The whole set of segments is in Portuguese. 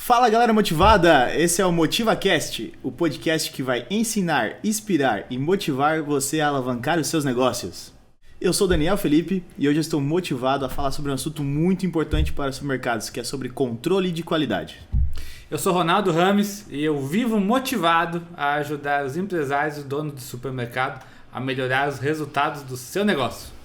Fala galera motivada, esse é o MotivaCast, o podcast que vai ensinar, inspirar e motivar você a alavancar os seus negócios. Eu sou Daniel Felipe e hoje eu estou motivado a falar sobre um assunto muito importante para os supermercados, que é sobre controle de qualidade. Eu sou Ronaldo Rames e eu vivo motivado a ajudar os empresários e donos de supermercado a melhorar os resultados do seu negócio.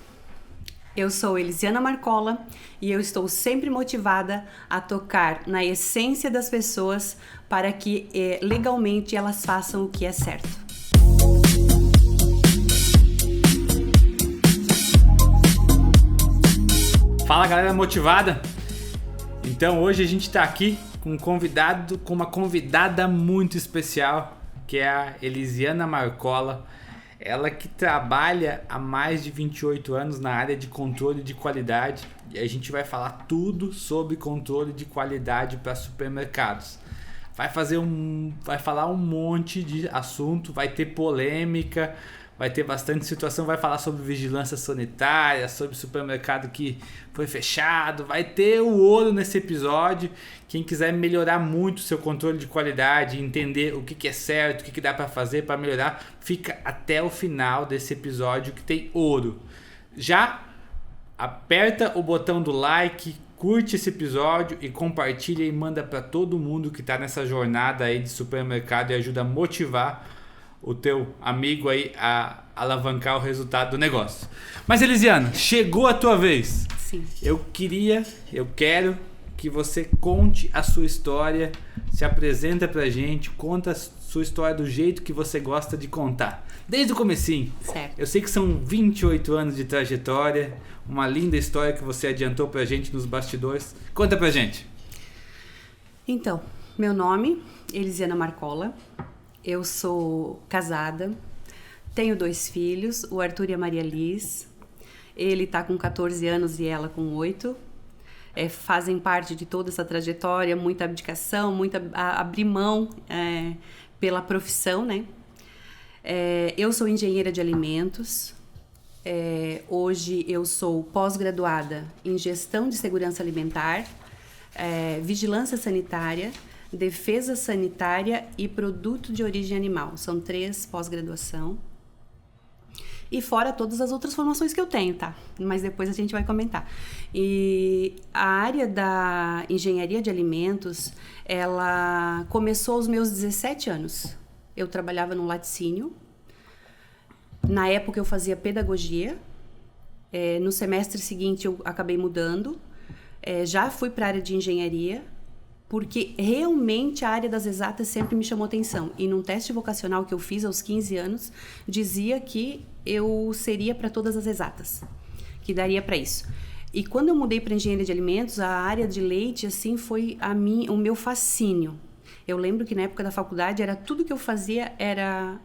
Eu sou Elisiana Marcola e eu estou sempre motivada a tocar na essência das pessoas para que legalmente elas façam o que é certo. Fala galera motivada! Então hoje a gente está aqui com uma convidada muito especial, que é a Elisiana Marcola. Ela que trabalha há mais de 28 anos na área de controle de qualidade, e a gente vai falar tudo sobre controle de qualidade para supermercados. Vai falar um monte de assunto, vai ter polêmica, vai ter bastante situação, vai falar sobre vigilância sanitária, sobre supermercado que foi fechado, vai ter o ouro nesse episódio. Quem quiser melhorar muito o seu controle de qualidade, entender o que é certo, o que dá para fazer para melhorar, fica até o final desse episódio que tem ouro. Já aperta o botão do like, curte esse episódio e compartilha e manda para todo mundo que está nessa jornada aí de supermercado e ajuda a motivar o teu amigo aí a alavancar o resultado do negócio. Mas Elisiana, chegou a tua vez. Sim. Eu quero que você conte a sua história, se apresenta pra gente, conta a sua história do jeito que você gosta de contar. Desde o comecinho. Certo. Eu sei que são 28 anos de trajetória, uma linda história que você adiantou pra gente nos bastidores. Conta pra gente. Então, meu nome é Elisiana Marcola. Eu sou casada, tenho 2 filhos, o Arthur e a Maria Liz. Ele está com 14 anos e ela com 8. Fazem parte de toda essa trajetória, muita abdicação, muita abrir mão pela profissão, né? Eu sou engenheira de alimentos. Hoje eu sou pós-graduada em gestão de segurança alimentar, vigilância sanitária, defesa sanitária e produto de origem animal. São 3 pós-graduação. E fora todas as outras formações que eu tenho, tá? Mas depois a gente vai comentar. E a área da engenharia de alimentos, ela começou aos meus 17 anos. Eu trabalhava no laticínio. Na época eu fazia pedagogia. No semestre seguinte eu acabei mudando. Já fui para a área de engenharia, porque realmente a área das exatas sempre me chamou atenção. E num teste vocacional que eu fiz aos 15 anos, dizia que eu seria para todas as exatas, que daria para isso. E quando eu mudei para engenharia de alimentos, a área de leite assim foi o meu fascínio. Eu lembro que na época da faculdade era tudo que eu fazia era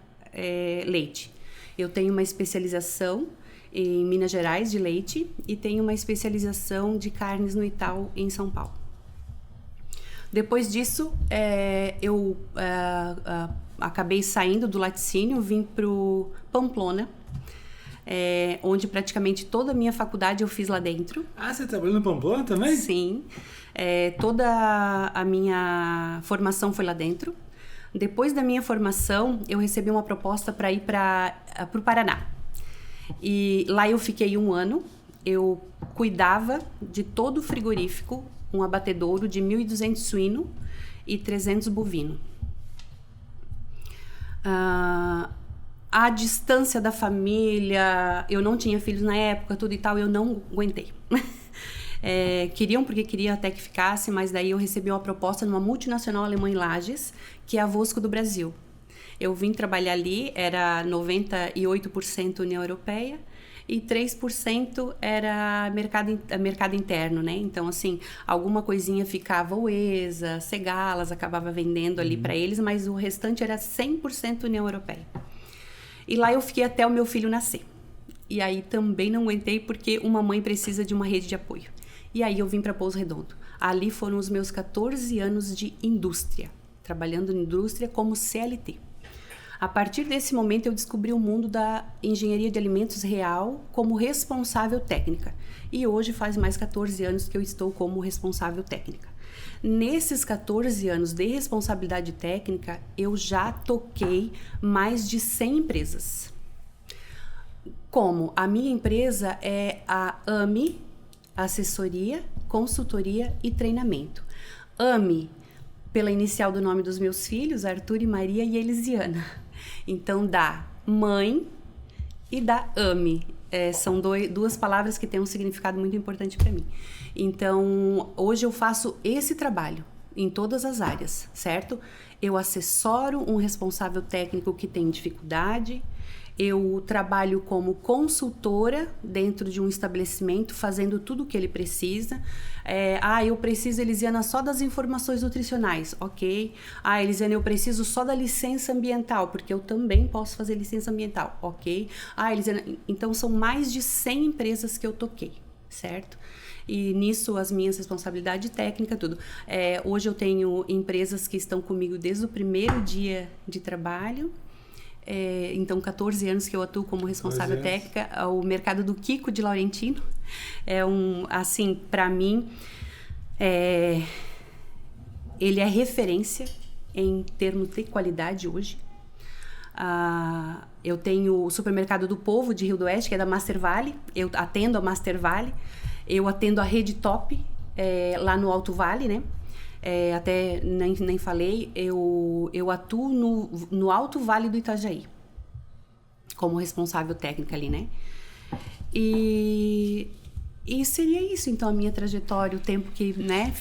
leite. Eu tenho uma especialização em Minas Gerais de leite e tenho uma especialização de carnes no Itaú em São Paulo. Depois disso, eu acabei saindo do laticínio, vim para o Pamplona, onde praticamente toda a minha faculdade eu fiz lá dentro. Ah, você trabalhou no Pamplona também? Sim, toda a minha formação foi lá dentro. Depois da minha formação, eu recebi uma proposta para ir para o Paraná. E lá eu fiquei 1 ano, eu cuidava de todo o frigorífico, um abatedouro de 1.200 suíno e 300 bovino. A distância da família, eu não tinha filhos na época, tudo e tal, eu não aguentei. Queria até que ficasse, mas daí eu recebi uma proposta numa multinacional alemã em Lages, que é a Vosco do Brasil. Eu vim trabalhar ali, era 98% União Europeia, e 3% era mercado interno, né? Então, assim, alguma coisinha ficava o ESA, Segalas, acabava vendendo ali para eles, mas o restante era 100% União Europeia. E lá eu fiquei até o meu filho nascer. E aí também não aguentei, porque uma mãe precisa de uma rede de apoio. E aí eu vim para Pouso Redondo. Ali foram os meus 14 anos de indústria, trabalhando em indústria como CLT. A partir desse momento eu descobri o mundo da engenharia de alimentos real como responsável técnica. E hoje faz mais 14 anos que eu estou como responsável técnica. Nesses 14 anos de responsabilidade técnica, eu já toquei mais de 100 empresas. Como a minha empresa é a AMI, Assessoria, Consultoria e Treinamento. AMI, pela inicial do nome dos meus filhos, Arthur e Maria e Elisiana. Então, da mãe e da AMI. São duas palavras que têm um significado muito importante para mim. Então, hoje eu faço esse trabalho em todas as áreas, certo? Eu assessoro um responsável técnico que tem dificuldade, eu trabalho como consultora dentro de um estabelecimento, fazendo tudo o que ele precisa. Eu preciso, Elisiana, só das informações nutricionais. Ok. Elisiana, eu preciso só da licença ambiental, porque eu também posso fazer licença ambiental. Ok. Elisiana, então são mais de 100 empresas que eu toquei, certo? E nisso as minhas responsabilidades técnicas, tudo. Hoje eu tenho empresas que estão comigo desde o primeiro dia de trabalho. Então, 14 anos que eu atuo como responsável técnica. O mercado do Kiko de Laurentino assim, para mim, ele é referência em termos de qualidade hoje. Eu tenho o Supermercado do Povo de Rio do Oeste, que é da Master Vale. Eu atendo a Master Vale. Eu atendo a Rede Top, lá no Alto Vale, né? Até nem falei, eu atuo no Alto Vale do Itajaí, como responsável técnica ali, né? E seria isso, então, a minha trajetória, o tempo que, né,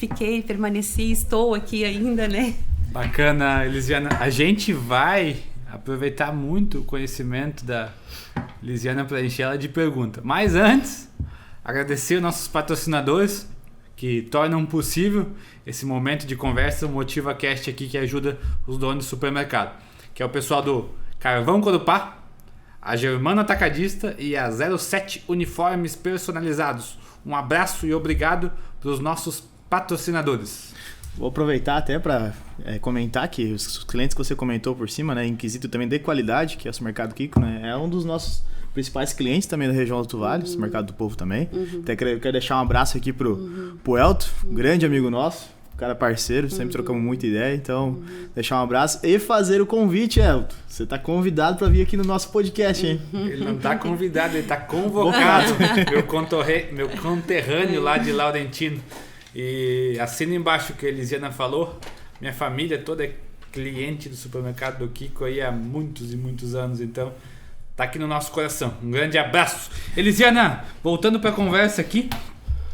permaneci, estou aqui ainda, né? Bacana, Elisiana. A gente vai aproveitar muito o conhecimento da Elisiana para encher ela de perguntas. Mas antes, agradecer os nossos patrocinadores que tornam possível esse momento de conversa, o MotivaCast aqui que ajuda os donos do supermercado, que é o pessoal do Carvão Corupá, a Germana Atacadista e a 07 Uniformes Personalizados. Um abraço e obrigado para os nossos patrocinadores. Vou aproveitar até para comentar que os clientes que você comentou por cima, né, em quesito também de qualidade, que é o Supermercado Kiko, né, é um dos nossos principais clientes também da região do Alto Vale, o Mercado do Povo também. Até quero deixar um abraço aqui pro Elton, grande amigo nosso, cara parceiro, sempre trocamos muita ideia, então deixar um abraço e fazer o convite, Elton. Você tá convidado para vir aqui no nosso podcast, hein? Ele não tá convidado, ele tá convocado. meu conterrâneo lá de Laurentino. E assina embaixo o que a Elisiana falou, minha família toda é cliente do Supermercado do Kiko aí há muitos e muitos anos, então tá aqui no nosso coração. Um grande abraço. Elisiana, voltando para a conversa aqui,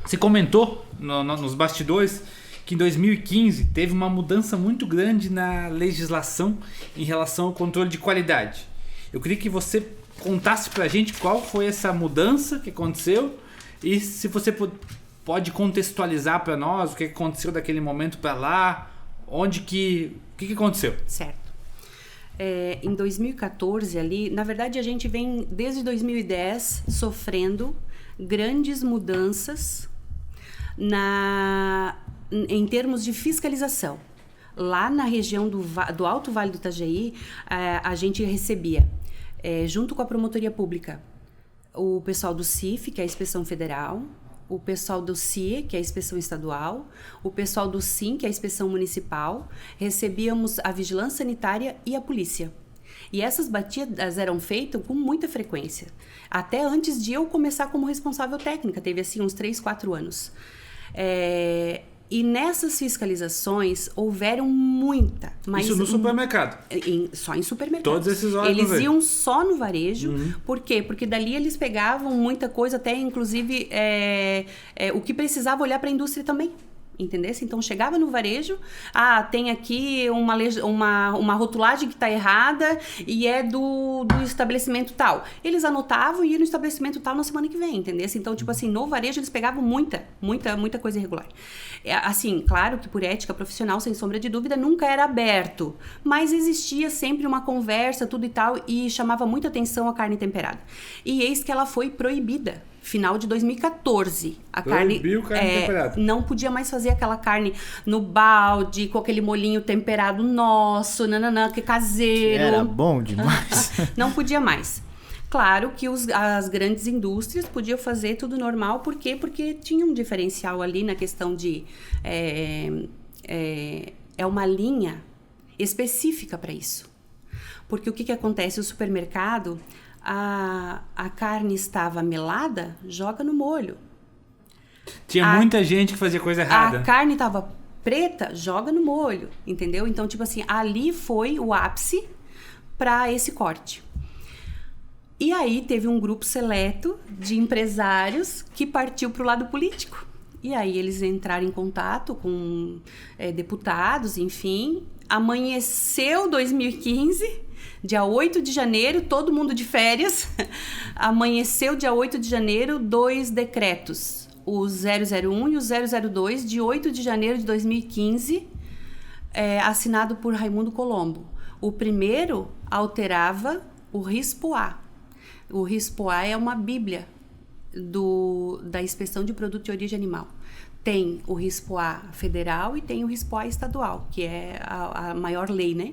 você comentou nos bastidores que em 2015 teve uma mudança muito grande na legislação em relação ao controle de qualidade. Eu queria que você contasse pra gente qual foi essa mudança que aconteceu e se você pode contextualizar para nós o que aconteceu daquele momento para lá, o que aconteceu? Certo. Em 2014 ali, na verdade a gente vem desde 2010 sofrendo grandes mudanças em termos de fiscalização. Lá na região do Alto Vale do Itajaí, a gente recebia, junto com a Promotoria Pública, o pessoal do CIF, que é a Inspeção Federal, o pessoal do CIE, que é a Inspeção Estadual, o pessoal do SIM, que é a Inspeção Municipal, recebíamos a Vigilância Sanitária e a Polícia. E essas batidas eram feitas com muita frequência, até antes de eu começar como responsável técnica, teve assim uns 3, 4 anos. E nessas fiscalizações houveram muita. Mas isso no supermercado? Só em supermercado. Todos esses órgãos. Eles iam só no varejo. Por quê? Porque dali eles pegavam muita coisa, até inclusive o que precisava olhar para a indústria também. Entendesse? Então chegava no varejo, tem aqui uma rotulagem que está errada e é do estabelecimento tal. Eles anotavam e iam no estabelecimento tal na semana que vem, entendesse? Então, tipo assim, no varejo eles pegavam muita coisa irregular. Assim, claro que por ética profissional, sem sombra de dúvida, nunca era aberto, mas existia sempre uma conversa, tudo e tal, e chamava muita atenção a carne temperada. E eis que ela foi proibida. Final de 2014. Proibiu carne temperada. Não podia mais fazer aquela carne no balde, com aquele molhinho temperado nosso, que caseiro. Era bom demais. Não podia mais. Claro que as grandes indústrias podiam fazer tudo normal, por quê? Porque tinha um diferencial ali na questão de... É uma linha específica para isso. Porque o que acontece? O supermercado, a carne estava melada, joga no molho. Tinha muita gente que fazia coisa errada. A carne estava preta, joga no molho, entendeu? Então, tipo assim, ali foi o ápice para esse corte. E aí teve um grupo seleto de empresários que partiu para o lado político. E aí eles entraram em contato com deputados, enfim. Amanheceu 2015, dia 8 de janeiro, todo mundo de férias. Amanheceu dia 8 de janeiro, 2 decretos. O 001 e o 002, de 8 de janeiro de 2015, assinado por Raimundo Colombo. O primeiro alterava o RISPO-A. O RISPO-A é uma bíblia da inspeção de produto de origem animal. Tem o RISPO-A federal e tem o RISPO-A estadual, que é a maior lei, né?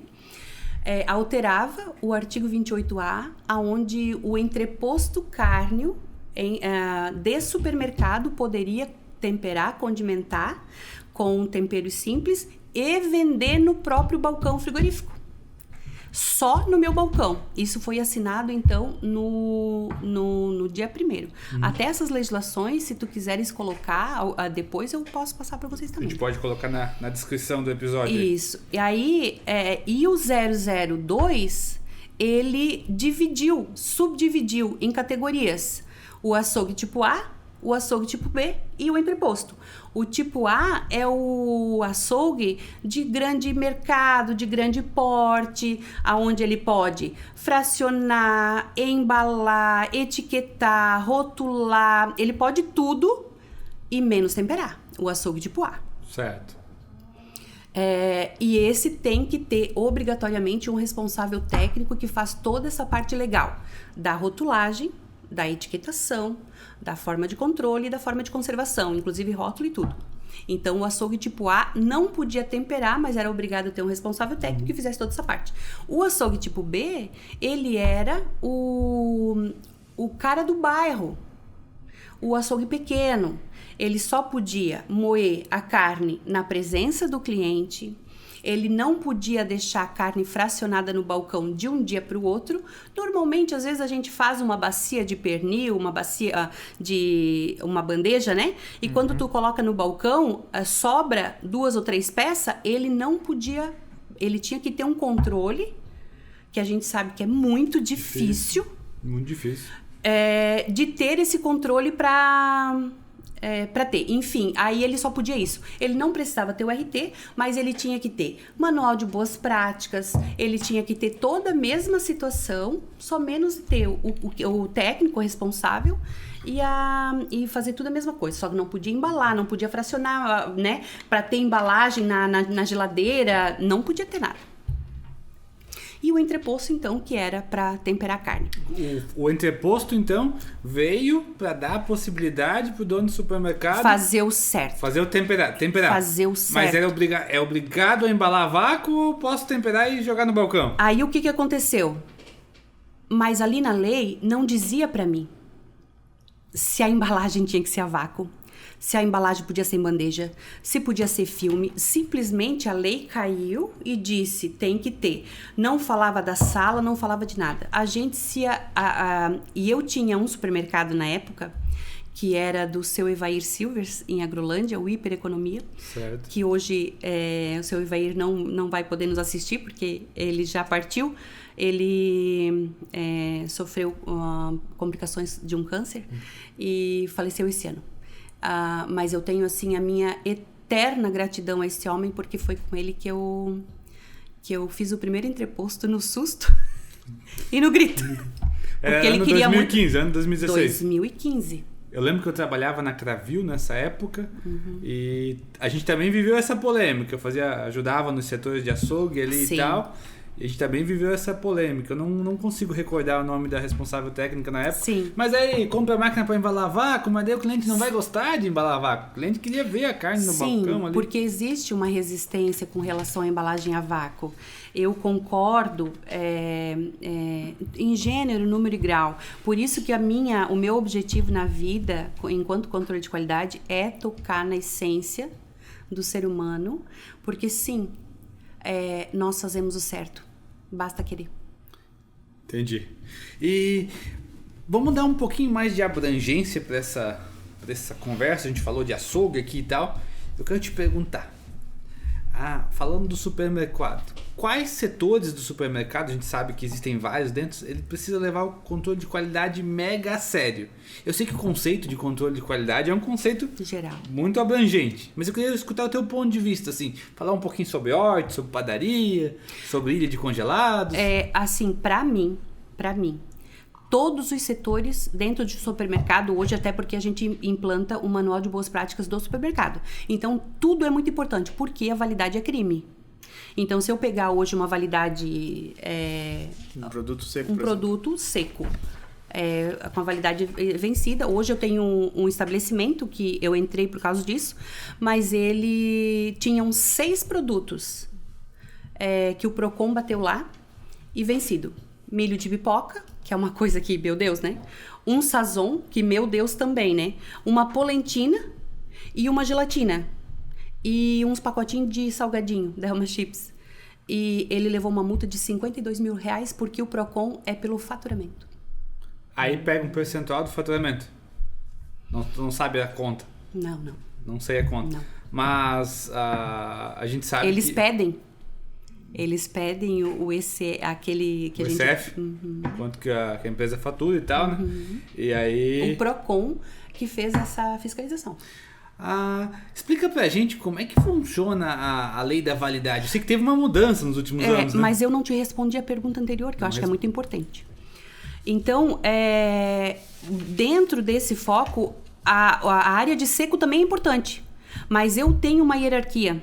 Alterava o artigo 28A, onde o entreposto cárneo de supermercado poderia temperar, condimentar com temperos simples e vender no próprio balcão frigorífico. Só no meu balcão. Isso foi assinado, então, no dia 1º. Até essas legislações, se tu quiseres colocar, depois eu posso passar para vocês também. A gente pode colocar na descrição do episódio. Isso. E aí, e o 002, ele subdividiu em categorias. O açougue tipo A, o açougue tipo B e o entreposto. O tipo A é o açougue de grande mercado, de grande porte, aonde ele pode fracionar, embalar, etiquetar, rotular, ele pode tudo e menos temperar, o açougue tipo A. Certo. E esse tem que ter obrigatoriamente um responsável técnico que faz toda essa parte legal da rotulagem, da etiquetação, da forma de controle e da forma de conservação, inclusive rótulo e tudo. Então, o açougue tipo A não podia temperar, mas era obrigado a ter um responsável técnico que fizesse toda essa parte. O açougue tipo B, ele era o cara do bairro, o açougue pequeno. Ele só podia moer a carne na presença do cliente. Ele não podia deixar a carne fracionada no balcão de um dia para o outro. Normalmente, às vezes, a gente faz uma bacia de pernil, uma bandeja, né? E quando tu coloca no balcão, sobra 2 ou 3 peças, ele não podia... Ele tinha que ter um controle, que a gente sabe que é muito difícil. Muito difícil. De ter esse controle para ter. Enfim, aí ele só podia isso. Ele não precisava ter o RT, mas ele tinha que ter manual de boas práticas, ele tinha que ter toda a mesma situação, só menos ter o técnico responsável e fazer tudo a mesma coisa. Só que não podia embalar, não podia fracionar, né? Para ter embalagem na geladeira, não podia ter nada. E o entreposto, então, que era para temperar a carne. O entreposto, então, veio para dar a possibilidade para o dono do supermercado... fazer o certo. Fazer o temperar. Fazer o certo. Mas é obrigado a embalar vácuo ou posso temperar e jogar no balcão? Aí o que aconteceu? Mas ali na lei não dizia para mim se a embalagem tinha que ser a vácuo, se a embalagem podia ser em bandeja, se podia ser filme. Simplesmente a lei caiu e disse, tem que ter. Não falava da sala, não falava de nada. A gente e eu tinha um supermercado na época, que era do seu Evair Silvers, em Agrolândia, o Hipereconomia. Certo. Que hoje o seu Evair não vai poder nos assistir, porque ele já partiu. Ele sofreu complicações de um câncer e faleceu esse ano. Mas eu tenho, assim, a minha eterna gratidão a esse homem, porque foi com ele que eu fiz o primeiro entreposto no susto e no grito. Porque ele queria 2015, ano 2016. 2015. Eu lembro que eu trabalhava na Cravil nessa época e a gente também viveu essa polêmica. Eu ajudava nos setores de açougue ali. Sim. E tal. A gente também viveu essa polêmica. Eu não consigo recordar o nome da responsável técnica na época. Sim. Mas aí, compra a máquina para embalar vácuo, mas daí o cliente não vai gostar de embalar vácuo. O cliente queria ver a carne no balcão ali. Porque existe uma resistência com relação à embalagem a vácuo. Eu concordo em gênero, número e grau. Por isso que o meu objetivo na vida, enquanto controle de qualidade, é tocar na essência do ser humano. Porque sim, nós fazemos o certo. Basta querer. Entendi. E vamos dar um pouquinho mais de abrangência para essa conversa. A gente falou de açougue aqui e tal. Eu quero te perguntar. Falando do supermercado, quais setores do supermercado, a gente sabe que existem vários dentro, ele precisa levar o controle de qualidade mega a sério. Eu sei que o conceito de controle de qualidade é um conceito geral, muito abrangente, mas eu queria escutar o teu ponto de vista, assim, falar um pouquinho sobre horta, sobre padaria, sobre ilha de congelados. Assim, para mim, todos os setores dentro de supermercado, hoje até porque a gente implanta o manual de boas práticas do supermercado. Então, tudo é muito importante, porque a validade é crime. Então, se eu pegar hoje uma validade... um produto seco. Com a validade vencida. Hoje eu tenho um estabelecimento que eu entrei por causa disso, mas ele tinha 6 produtos que o Procon bateu lá e vencido. Milho de pipoca, que é uma coisa que, meu Deus, né? Um sazon, que, meu Deus, também, né? Uma polentina e uma gelatina. E uns pacotinhos de salgadinho, da Helma Chips. E ele levou uma multa de R$52 mil porque o Procon é pelo faturamento. Aí pega um percentual do faturamento. Não sabe a conta. Não. Não sei a conta. Não. Mas a gente sabe Eles pedem o EC, aquele que o a gente... ECF, quanto que a empresa fatura e tal, né? E aí... O Procon que fez essa fiscalização. Explica pra gente como é que funciona a lei da validade. Eu sei que teve uma mudança nos últimos anos, né? Mas eu não te respondi a pergunta anterior, que eu acho que é muito importante. Então, dentro desse foco, a área de seco também é importante. Mas eu tenho uma hierarquia,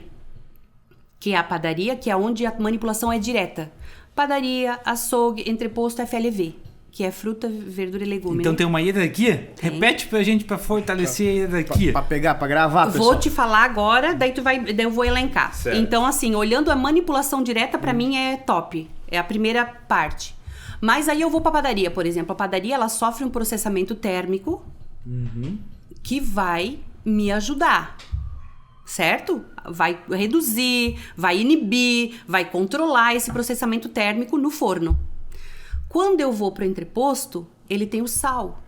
que é a padaria, que é onde a manipulação é direta. Padaria, açougue, entreposto, FLV, que é fruta, verdura e legume. Então tem uma hierarquia? Tem. Repete pra gente pra fortalecer a hierarquia. Pra gravar, pessoal. Vou te falar agora, daí eu vou elencar. Certo. Então, assim, olhando a manipulação direta, pra mim é top. É a primeira parte. Mas aí eu vou pra padaria, por exemplo. A padaria, ela sofre um processamento térmico que vai me ajudar. Certo? Vai reduzir, vai inibir, vai controlar esse processamento térmico no forno. Quando eu vou para o entreposto, ele tem o sal.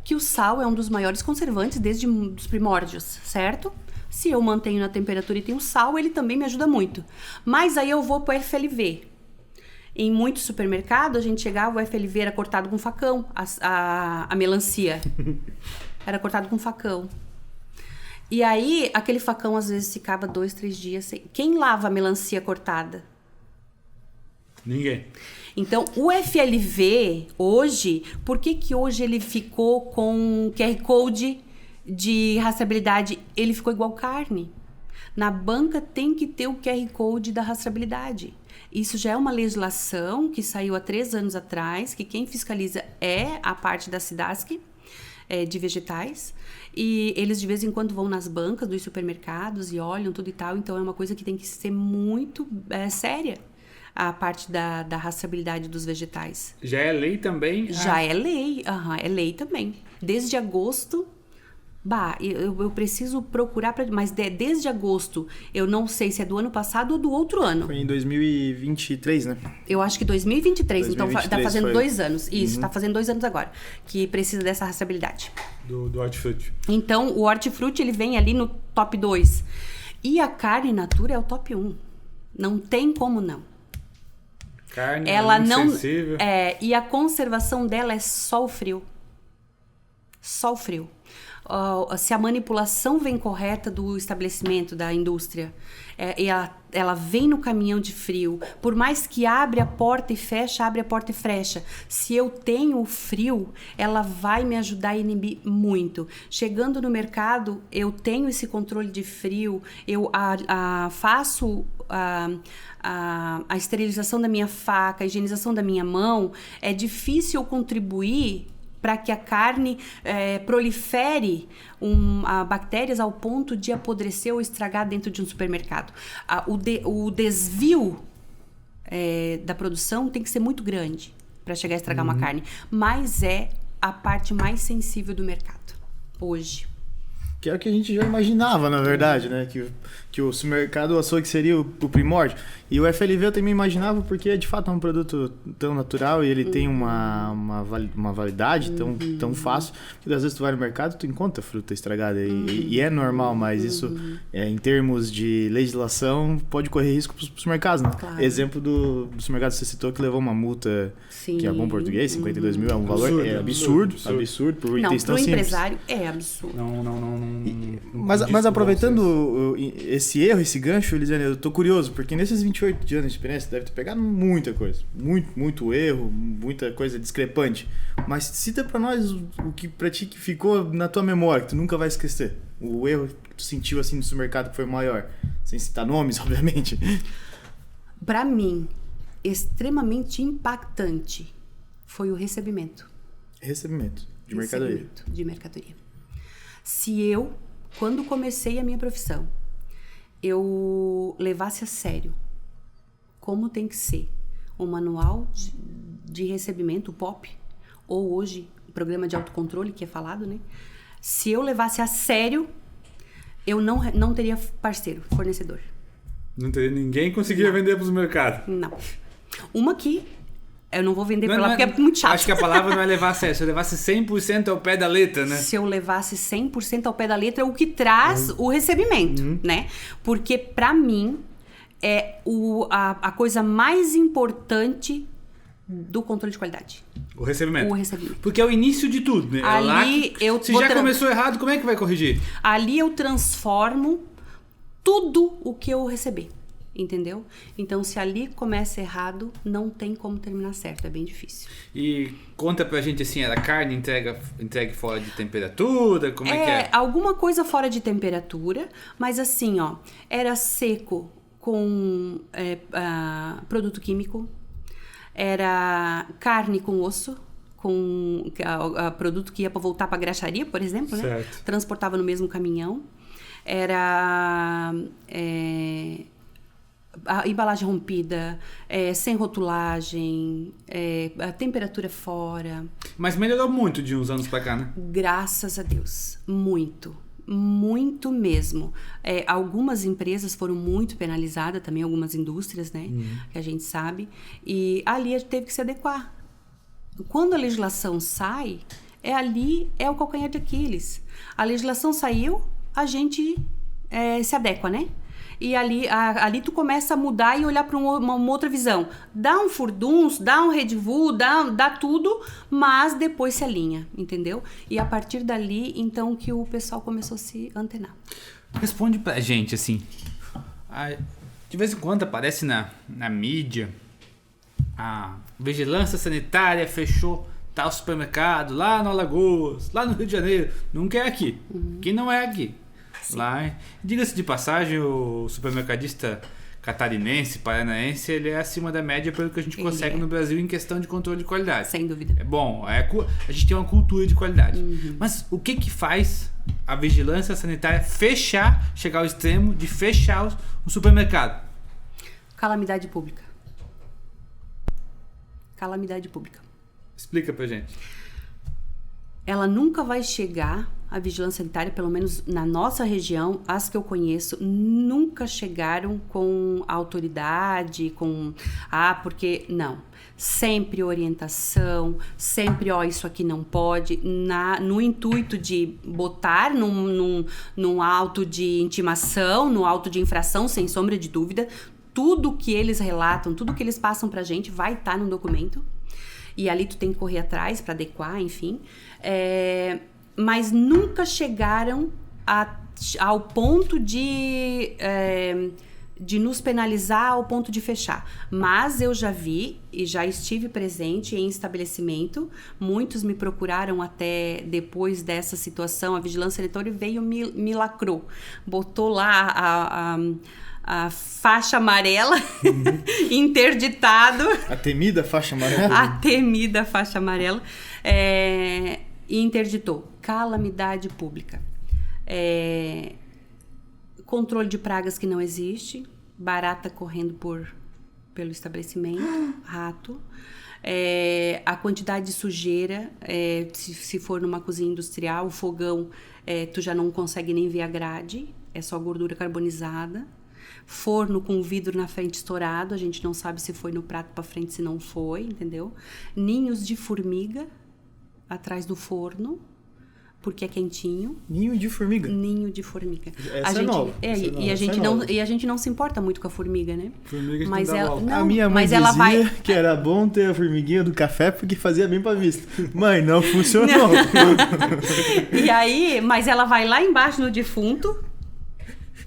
Que o sal é um dos maiores conservantes desde os primórdios, certo? Se eu mantenho na temperatura e tenho sal, ele também me ajuda muito. Mas aí eu vou para o FLV. Em muitos supermercados, a gente chegava, o FLV era cortado com facão, a melancia. Era cortado com facão. E aí, aquele facão às vezes ficava 2, 3 dias sem... Quem lava a melancia cortada? Ninguém. Então, o FLV, hoje... Por que hoje ele ficou com QR Code de rastreabilidade? Ele ficou igual carne. Na banca tem que ter o QR Code da rastreabilidade. Isso já é uma legislação que saiu há 3 anos atrás, que quem fiscaliza é a parte da SIDASC, de vegetais, e eles de vez em quando vão nas bancas dos supermercados e olham tudo e tal, então é uma coisa que tem que ser muito séria, a parte da rastreabilidade dos vegetais. Já é lei também? Já é lei, é lei também. Desde agosto, eu preciso procurar, mas desde agosto, eu não sei se é do ano passado ou do outro ano. Foi em 2023, né? Eu acho que 2023, então tá fazendo foi. 2 anos. Isso, tá fazendo 2 anos agora, que precisa dessa rastreabilidade. Do hortifruti. Então, o hortifruti, ele vem ali no top 2. E a carne in natura é o top 1. Não tem como não. Carne ela muito não sensível. E a conservação dela é só o frio. Só o frio. Se a manipulação vem correta do estabelecimento, da indústria, ela vem no caminhão de frio, por mais que abre a porta e fecha, abre a porta e fecha, se eu tenho o frio, ela vai me ajudar a inibir muito. Chegando no mercado, eu tenho esse controle de frio, eu faço a esterilização da minha faca, a higienização da minha mão, é difícil eu contribuir para que a carne prolifere bactérias ao ponto de apodrecer ou estragar dentro de um supermercado. O desvio da produção tem que ser muito grande para chegar a estragar uma carne, mas é a parte mais sensível do mercado hoje. Que é o que a gente já imaginava, na verdade, né? Que o supermercado achou que seria o primórdio. E o FLV eu também imaginava porque, de fato, é um produto tão natural e ele tem uma validade tão fácil que, às vezes, tu vai no mercado tu encontra fruta estragada. E é normal, mas isso, em termos de legislação, pode correr risco para os supermercados, né? Claro. Exemplo do supermercado que você citou que levou uma multa, que é bom português, 52 mil, é um valor absurdo por intenção simples. Para o empresário é absurdo. Mas aproveitando esse erro, esse gancho, Elisiane, eu tô curioso, porque nesses 28 anos de experiência deve ter pegado muita coisa. Muito erro, muita coisa discrepante. Mas cita pra nós o que pra ti que ficou na tua memória, que tu nunca vai esquecer. O erro que tu sentiu assim no supermercado que foi maior. Sem citar nomes, obviamente. Pra mim, extremamente impactante foi o recebimento. De mercadoria. De mercadoria. Se eu, quando comecei a minha profissão, eu levasse a sério como tem que ser o manual de recebimento, o POP, ou hoje o programa de autocontrole que é falado, né? Se eu levasse a sério, eu não teria parceiro, fornecedor. Não teria ninguém que conseguiria vender para os mercados? Não. Uma que eu não vou vender pra lá porque é muito chato. Acho que a palavra não é levar a sério. Se eu levasse 100% ao pé da letra, né? Se eu levasse 100% ao pé da letra, é o que traz o recebimento, né? Porque pra mim é a coisa mais importante do controle de qualidade. O recebimento. O Porque é o início de tudo, né? Ali se já começou errado, como é que vai corrigir? Ali eu transformo tudo o que eu receber. Entendeu? Então, se ali começa errado, não tem como terminar certo, é bem difícil. E conta pra gente assim, era carne entregue fora de temperatura? Como é que é? Alguma coisa fora de temperatura, mas assim, ó, era seco com produto químico, era carne com osso, com produto que ia para voltar para a graxaria, por exemplo, né? Transportava no mesmo caminhão. Era a embalagem rompida, sem rotulagem, a temperatura fora. Mas melhorou muito de uns anos pra cá, né? Graças a Deus. Muito mesmo. Algumas empresas foram muito penalizadas, também algumas indústrias, né? Que a gente sabe. E ali a gente teve que se adequar. Quando a legislação sai, é o calcanhar de Aquiles. A legislação saiu, a gente se adequa, né? E ali tu começa a mudar e olhar para uma outra visão. Dá um furduns, dá um redvu, dá tudo, mas depois se alinha, entendeu? E a partir dali, então, que o pessoal começou a se antenar. Responde pra gente, assim. De vez em quando aparece na mídia a vigilância sanitária fechou tal supermercado lá no Alagoas, lá no Rio de Janeiro. Nunca é aqui. Que não é aqui. Lá, diga-se de passagem, o supermercadista catarinense, paranaense, ele é acima da média pelo que a gente consegue no Brasil em questão de controle de qualidade. Sem dúvida. É bom, a gente tem uma cultura de qualidade. Mas o que faz a vigilância sanitária chegar ao extremo de fechar o supermercado? Calamidade pública. Explica pra gente. Ela nunca vai chegar, a vigilância sanitária, pelo menos na nossa região, as que eu conheço, nunca chegaram com autoridade, porque não. Sempre orientação, sempre, isso aqui não pode, no intuito de botar num auto de intimação, no auto de infração, sem sombra de dúvida, tudo que eles relatam, tudo que eles passam pra gente vai estar no documento. E ali tu tem que correr atrás para adequar, enfim. Mas nunca chegaram ao ponto de nos penalizar, ao ponto de fechar. Mas eu já vi e já estive presente em estabelecimento. Muitos me procuraram até depois dessa situação. A vigilância sanitária veio e me lacrou. Botou lá a faixa amarela, interditado. A temida faixa amarela? A temida faixa amarela. E interditou. Calamidade pública. Controle de pragas que não existe. Barata correndo pelo estabelecimento. Rato. A quantidade de sujeira, se for numa cozinha industrial, o fogão, tu já não consegue nem ver a grade, é só gordura carbonizada. Forno com o vidro na frente estourado, a gente não sabe se foi no prato para frente, se não foi, entendeu? Ninhos de formiga atrás do forno, porque é quentinho. Ninho de formiga? Ninho de formiga. Essa é nova. E a gente não se importa muito com a formiga, né? Formiga mas ela, não, a minha mãe mas dizia ela vai... que era bom ter a formiguinha do café porque fazia bem pra vista. Mãe, não funcionou. E aí, mas ela vai lá embaixo no defunto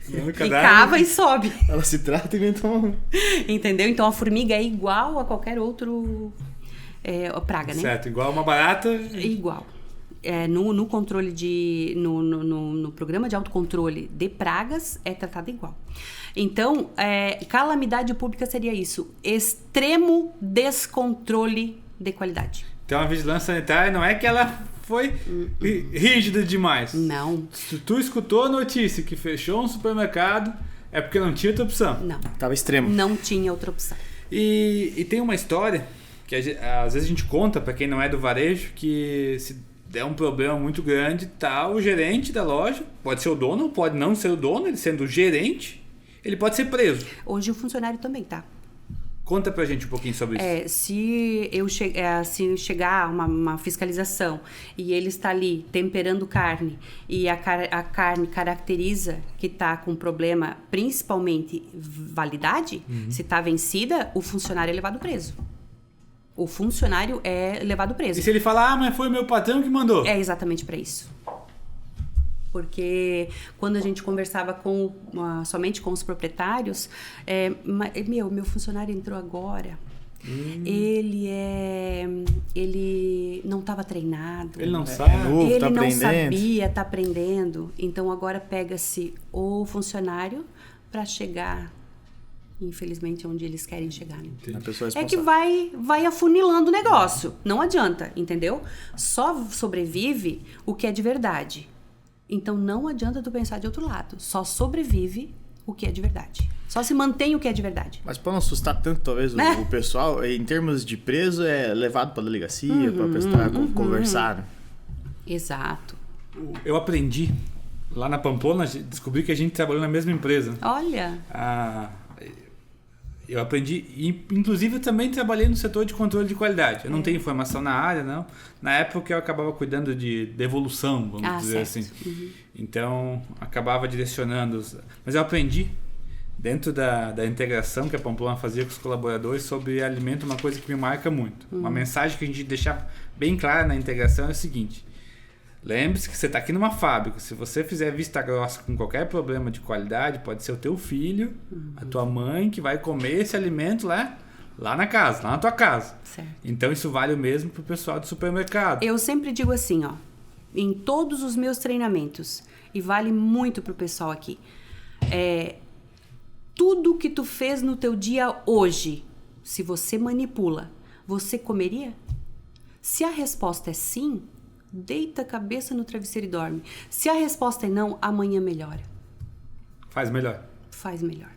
e cava e sobe. Ela se trata e vem tomar. Entendeu? Então a formiga é igual a qualquer outro praga, né? Certo, igual uma barata. Igual. No controle no programa de autocontrole de pragas é tratada igual. Então, calamidade pública seria isso: extremo descontrole de qualidade. Então a vigilância sanitária não é que ela foi rígida demais. Não. Se tu escutou a notícia que fechou um supermercado, é porque não tinha outra opção. Não. Tava extremo. Não tinha outra opção. E tem uma história que às vezes a gente conta para quem não é do varejo, que se der um problema muito grande, tá o gerente da loja, pode ser o dono, pode não ser o dono, ele sendo o gerente, ele pode ser preso. Hoje o funcionário também tá. Conta pra gente um pouquinho sobre isso. Se chegar uma fiscalização e ele está ali temperando carne e a carne caracteriza que está com problema, principalmente validade, se está vencida, o funcionário é levado preso. O funcionário é levado preso. E se ele falar, mas foi o meu patrão que mandou? É exatamente para isso. Porque quando a gente conversava somente com os proprietários, meu funcionário entrou agora, ele não estava treinado. Ele não sabe. Novo, ele tá não aprendendo. sabia, está aprendendo. Então agora pega-se o funcionário para chegar, infelizmente, onde eles querem chegar. Né? A pessoa É que vai afunilando o negócio. Não adianta, entendeu? Só sobrevive o que é de verdade. Então não adianta tu pensar de outro lado. Só sobrevive o que é de verdade. Só se mantém o que é de verdade. Mas para não assustar tanto, talvez, o pessoal, em termos de preso, é levado para delegacia, para prestar, conversar. Exato. Eu aprendi lá na Pamplona, descobri que a gente trabalhou na mesma empresa. Olha. Eu aprendi, inclusive eu também trabalhei no setor de controle de qualidade. Eu não tenho formação na área, não. Na época eu acabava cuidando de devolução, vamos dizer certo. assim. Então, acabava direcionando. Mas eu aprendi, dentro da integração que a Pamplona fazia com os colaboradores, sobre alimento, uma coisa que me marca muito. Uma mensagem que a gente deixava bem clara na integração é o seguinte: lembre-se que você está aqui numa fábrica. Se você fizer vista grossa com qualquer problema de qualidade, pode ser o teu filho, a tua mãe, que vai comer esse alimento lá na casa, lá na tua casa. Certo. Então isso vale o mesmo pro pessoal do supermercado. Eu sempre digo assim, ó, em todos os meus treinamentos, e vale muito pro pessoal aqui, tudo que tu fez no teu dia hoje, se você manipula, você comeria? Se a resposta é sim, deita a cabeça no travesseiro e dorme. Se a resposta é não, amanhã melhora. Faz melhor. Faz melhor.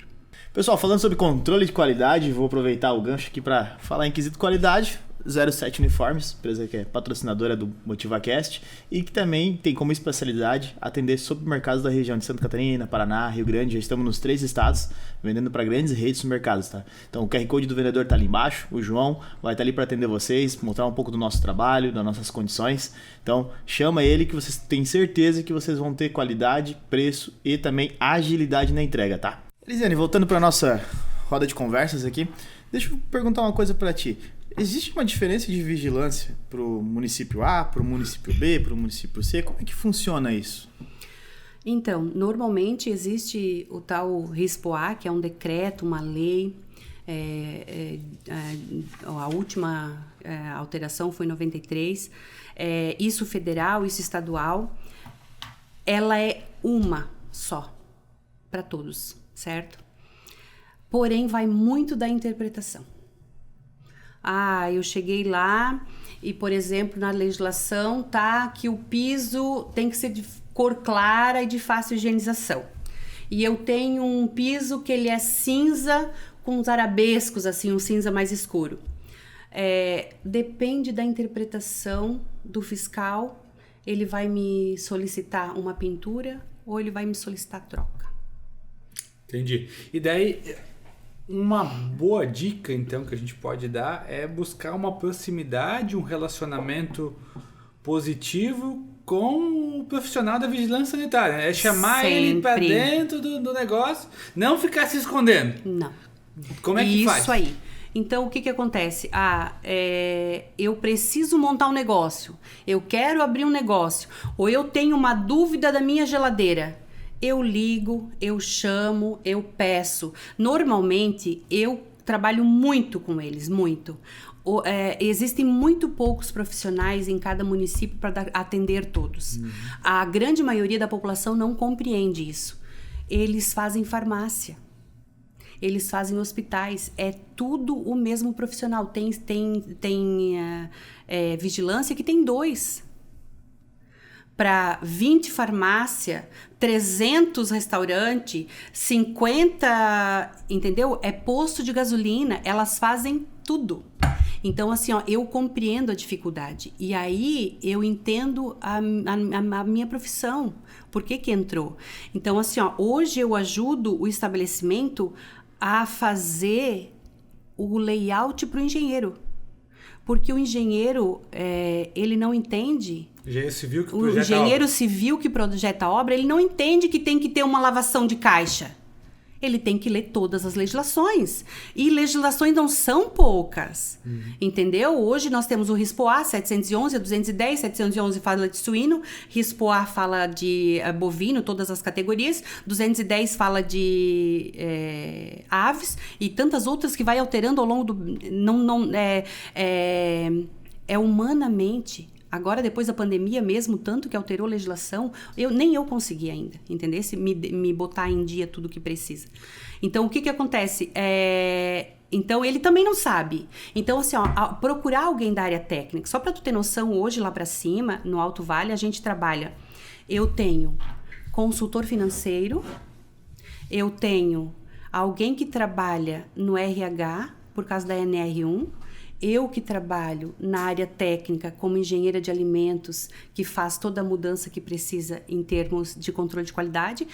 Pessoal, falando sobre controle de qualidade, vou aproveitar o gancho aqui para falar em quesito qualidade. 07 Uniformes, empresa que é patrocinadora do MotivaCast e que também tem como especialidade atender supermercados da região de Santa Catarina, Paraná, Rio Grande. Já estamos nos 3 estados, vendendo para grandes redes de supermercados, tá? Então o QR Code do vendedor tá ali embaixo, o João vai estar ali para atender vocês, mostrar um pouco do nosso trabalho, das nossas condições. Então chama ele que vocês têm certeza que vocês vão ter qualidade, preço e também agilidade na entrega, tá? Elisiane, voltando para nossa roda de conversas aqui, deixa eu perguntar uma coisa para ti. Existe uma diferença de vigilância para o município A, para o município B, para o município C? Como é que funciona isso? Então, normalmente existe o tal RISPO-A, que é um decreto, uma lei. A última alteração foi em 93. Isso federal, isso estadual. Ela é uma só para todos, certo? Porém, vai muito da interpretação. Eu cheguei lá e, por exemplo, na legislação tá que o piso tem que ser de cor clara e de fácil higienização. E eu tenho um piso que ele é cinza com uns arabescos, assim, um cinza mais escuro. Depende da interpretação do fiscal, ele vai me solicitar uma pintura ou ele vai me solicitar troca. Entendi. E daí, uma boa dica, então, que a gente pode dar é buscar uma proximidade, um relacionamento positivo com o profissional da vigilância sanitária. É chamar ele para dentro do negócio, não ficar se escondendo. Não. Como é que faz? Isso aí. Então, o que acontece? Eu preciso montar um negócio, eu quero abrir um negócio, ou eu tenho uma dúvida da minha geladeira. Eu ligo, eu chamo, eu peço. Normalmente, eu trabalho muito com eles, muito. Existem muito poucos profissionais em cada município para atender todos. A grande maioria da população não compreende isso. Eles fazem farmácia. Eles fazem hospitais, é tudo o mesmo profissional. Tem vigilância que tem 2. Para 20 farmácia, 300 restaurante, 50, entendeu? É posto de gasolina, elas fazem tudo. Então, assim, eu compreendo a dificuldade. E aí, eu entendo a minha profissão. Por que entrou? Então, assim, hoje eu ajudo o estabelecimento a fazer o layout para o engenheiro. Porque o engenheiro, ele não entende... O engenheiro civil que projeta a obra, ele não entende que tem que ter uma lavação de caixa. Ele tem que ler todas as legislações. E legislações não são poucas. Entendeu? Hoje nós temos o RISPO-A 711, a 210, 711 fala de suíno, RISPO-A fala de bovino, todas as categorias, 210 fala de aves e tantas outras que vai alterando ao longo do... humanamente... Agora, depois da pandemia mesmo, tanto que alterou a legislação, nem eu consegui ainda, entendeu? Me botar em dia tudo o que precisa. Então, o que acontece? Então, ele também não sabe. Então, assim, procurar alguém da área técnica. Só para tu ter noção, hoje, lá para cima, no Alto Vale, a gente trabalha. Eu tenho consultor financeiro, eu tenho alguém que trabalha no RH, por causa da NR1, eu que trabalho na área técnica como engenheira de alimentos, que faz toda a mudança que precisa em termos de controle de qualidade,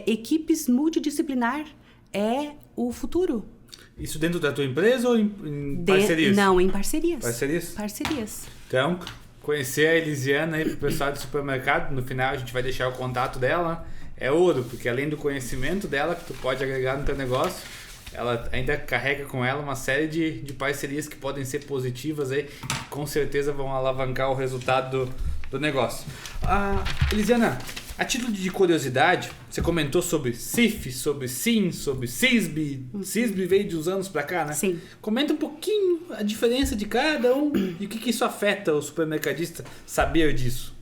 equipes multidisciplinar é o futuro. Isso dentro da tua empresa ou em parcerias? Não, em parcerias. Parcerias? Então, conhecer a Elisiana aí pro pessoal do supermercado, no final a gente vai deixar o contato dela, é ouro, porque além do conhecimento dela que tu pode agregar no teu negócio, ela ainda carrega com ela uma série de parcerias que podem ser positivas aí, que com certeza vão alavancar o resultado do negócio. Elisiana, a título de curiosidade, você comentou sobre CIF, sobre SIM, sobre CISB. CISB veio de uns anos pra cá, né? Sim. Comenta um pouquinho a diferença de cada um e o que isso afeta o supermercadista saber disso.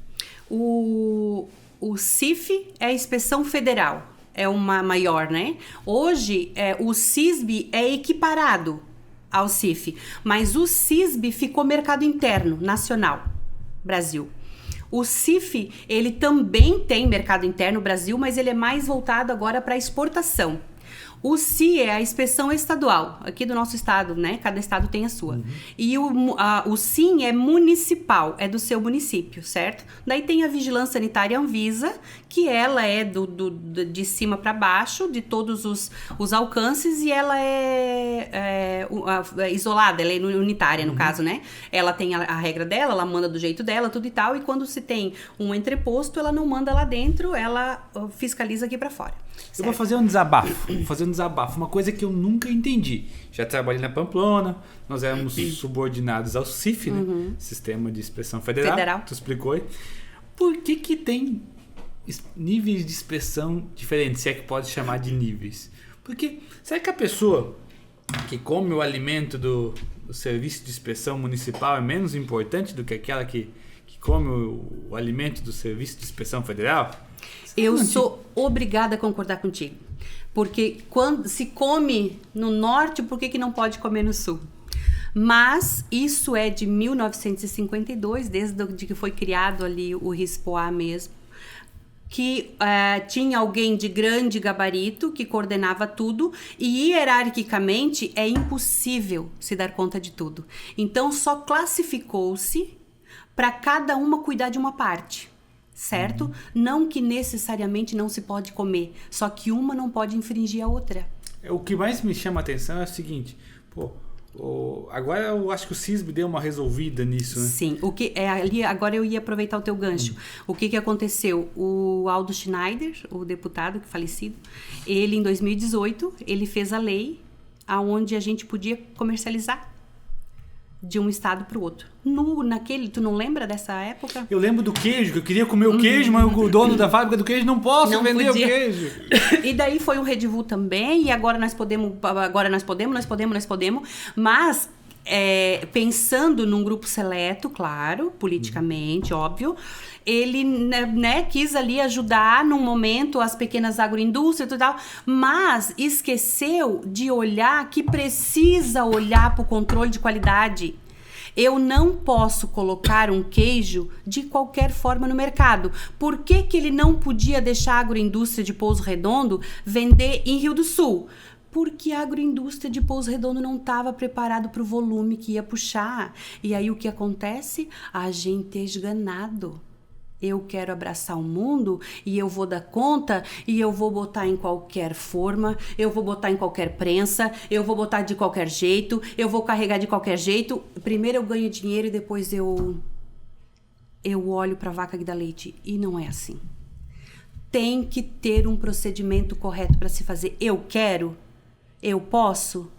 O CIF é a inspeção federal. É uma maior, né? Hoje, o CISB é equiparado ao CIF, mas o CISB ficou mercado interno, nacional, Brasil. O CIF, ele também tem mercado interno, Brasil, mas ele é mais voltado agora para exportação. O CI é a inspeção estadual, aqui do nosso estado, né? Cada estado tem a sua. E o SIM é municipal, é do seu município, certo? Daí tem a Vigilância Sanitária Anvisa, que ela é de cima para baixo, de todos os alcances, e ela é isolada, ela é unitária, no caso, né? Ela tem a regra dela, ela manda do jeito dela, tudo e tal, e quando se tem um entreposto, ela não manda lá dentro, ela fiscaliza aqui para fora. Eu vou fazer um desabafo, uma coisa que eu nunca entendi. Já trabalhei na Pamplona, nós éramos subordinados ao CIF, né? Sistema de Inspeção Federal. Tu explicou aí. Por que tem níveis de inspeção diferentes, se é que pode chamar de níveis? Porque será que a pessoa que come o alimento do serviço de inspeção municipal é menos importante do que aquela que come o alimento do serviço de inspeção federal? Eu sou obrigada a concordar contigo. Porque quando se come no norte, por que não pode comer no sul? Mas isso é de 1952, desde que foi criado ali o RISPOA mesmo, que tinha alguém de grande gabarito que coordenava tudo e hierarquicamente é impossível se dar conta de tudo. Então só classificou-se para cada uma cuidar de uma parte. Certo? Não que necessariamente não se pode comer, só que uma não pode infringir a outra. O que mais me chama a atenção é o seguinte, agora eu acho que o CISB deu uma resolvida nisso, né? Sim, ali agora eu ia aproveitar o teu gancho. O que aconteceu? O Aldo Schneider, o deputado falecido, ele em 2018, ele fez a lei aonde a gente podia comercializar de um estado para o outro. Tu não lembra dessa época? Eu lembro do queijo, que eu queria comer o queijo, mas o dono da fábrica do queijo não vender podia. O queijo. E daí foi um redivu também, e agora nós podemos, mas pensando num grupo seleto, claro, politicamente, óbvio, ele quis ali ajudar num momento as pequenas agroindústrias e tal, mas esqueceu de olhar que precisa olhar para o controle de qualidade. Eu não posso colocar um queijo de qualquer forma no mercado. Por que ele não podia deixar a agroindústria de Pouso Redondo vender em Rio do Sul? Porque a agroindústria de Pouso Redondo não estava preparada para o volume que ia puxar. E aí o que acontece? A gente é esganado. Eu quero abraçar o mundo e eu vou dar conta e eu vou botar em qualquer forma, eu vou botar em qualquer prensa, eu vou botar de qualquer jeito, eu vou carregar de qualquer jeito. Primeiro eu ganho dinheiro e depois eu olho para a vaca que dá leite. E não é assim. Tem que ter um procedimento correto para se fazer. Eu quero, eu posso,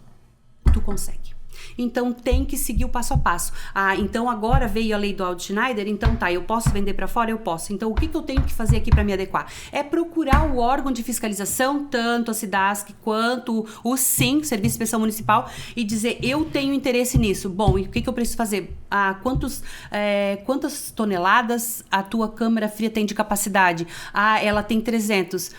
tu consegue. Então tem que seguir o passo a passo. Então agora veio a lei do Aldo Schneider, então tá, eu posso vender para fora? Eu posso. Então o que eu tenho que fazer aqui para me adequar? É procurar o órgão de fiscalização, tanto a SIDASC quanto o SIM, Serviço de Inspeção Municipal, e dizer, eu tenho interesse nisso. Bom, e o que eu preciso fazer? Quantas toneladas a tua câmara fria tem de capacidade? Ela tem 300.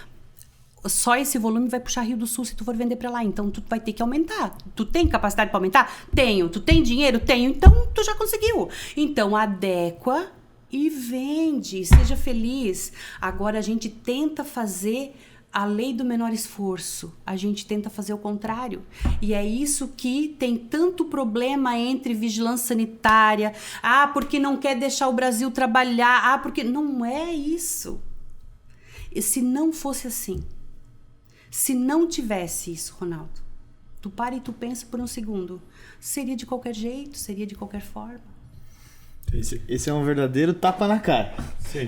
Só esse volume vai puxar Rio do Sul se tu for vender para lá. Então, tu vai ter que aumentar. Tu tem capacidade para aumentar? Tenho. Tu tem dinheiro? Tenho. Então, tu já conseguiu. Então, adequa e vende. Seja feliz. Agora, a gente tenta fazer a lei do menor esforço. A gente tenta fazer o contrário. E é isso que tem tanto problema entre vigilância sanitária. Porque não quer deixar o Brasil trabalhar. Porque... Não é isso. E se não fosse assim... Se não tivesse isso, Ronaldo, tu para e tu pensa por um segundo, seria de qualquer jeito, seria de qualquer forma. Esse é um verdadeiro tapa na cara,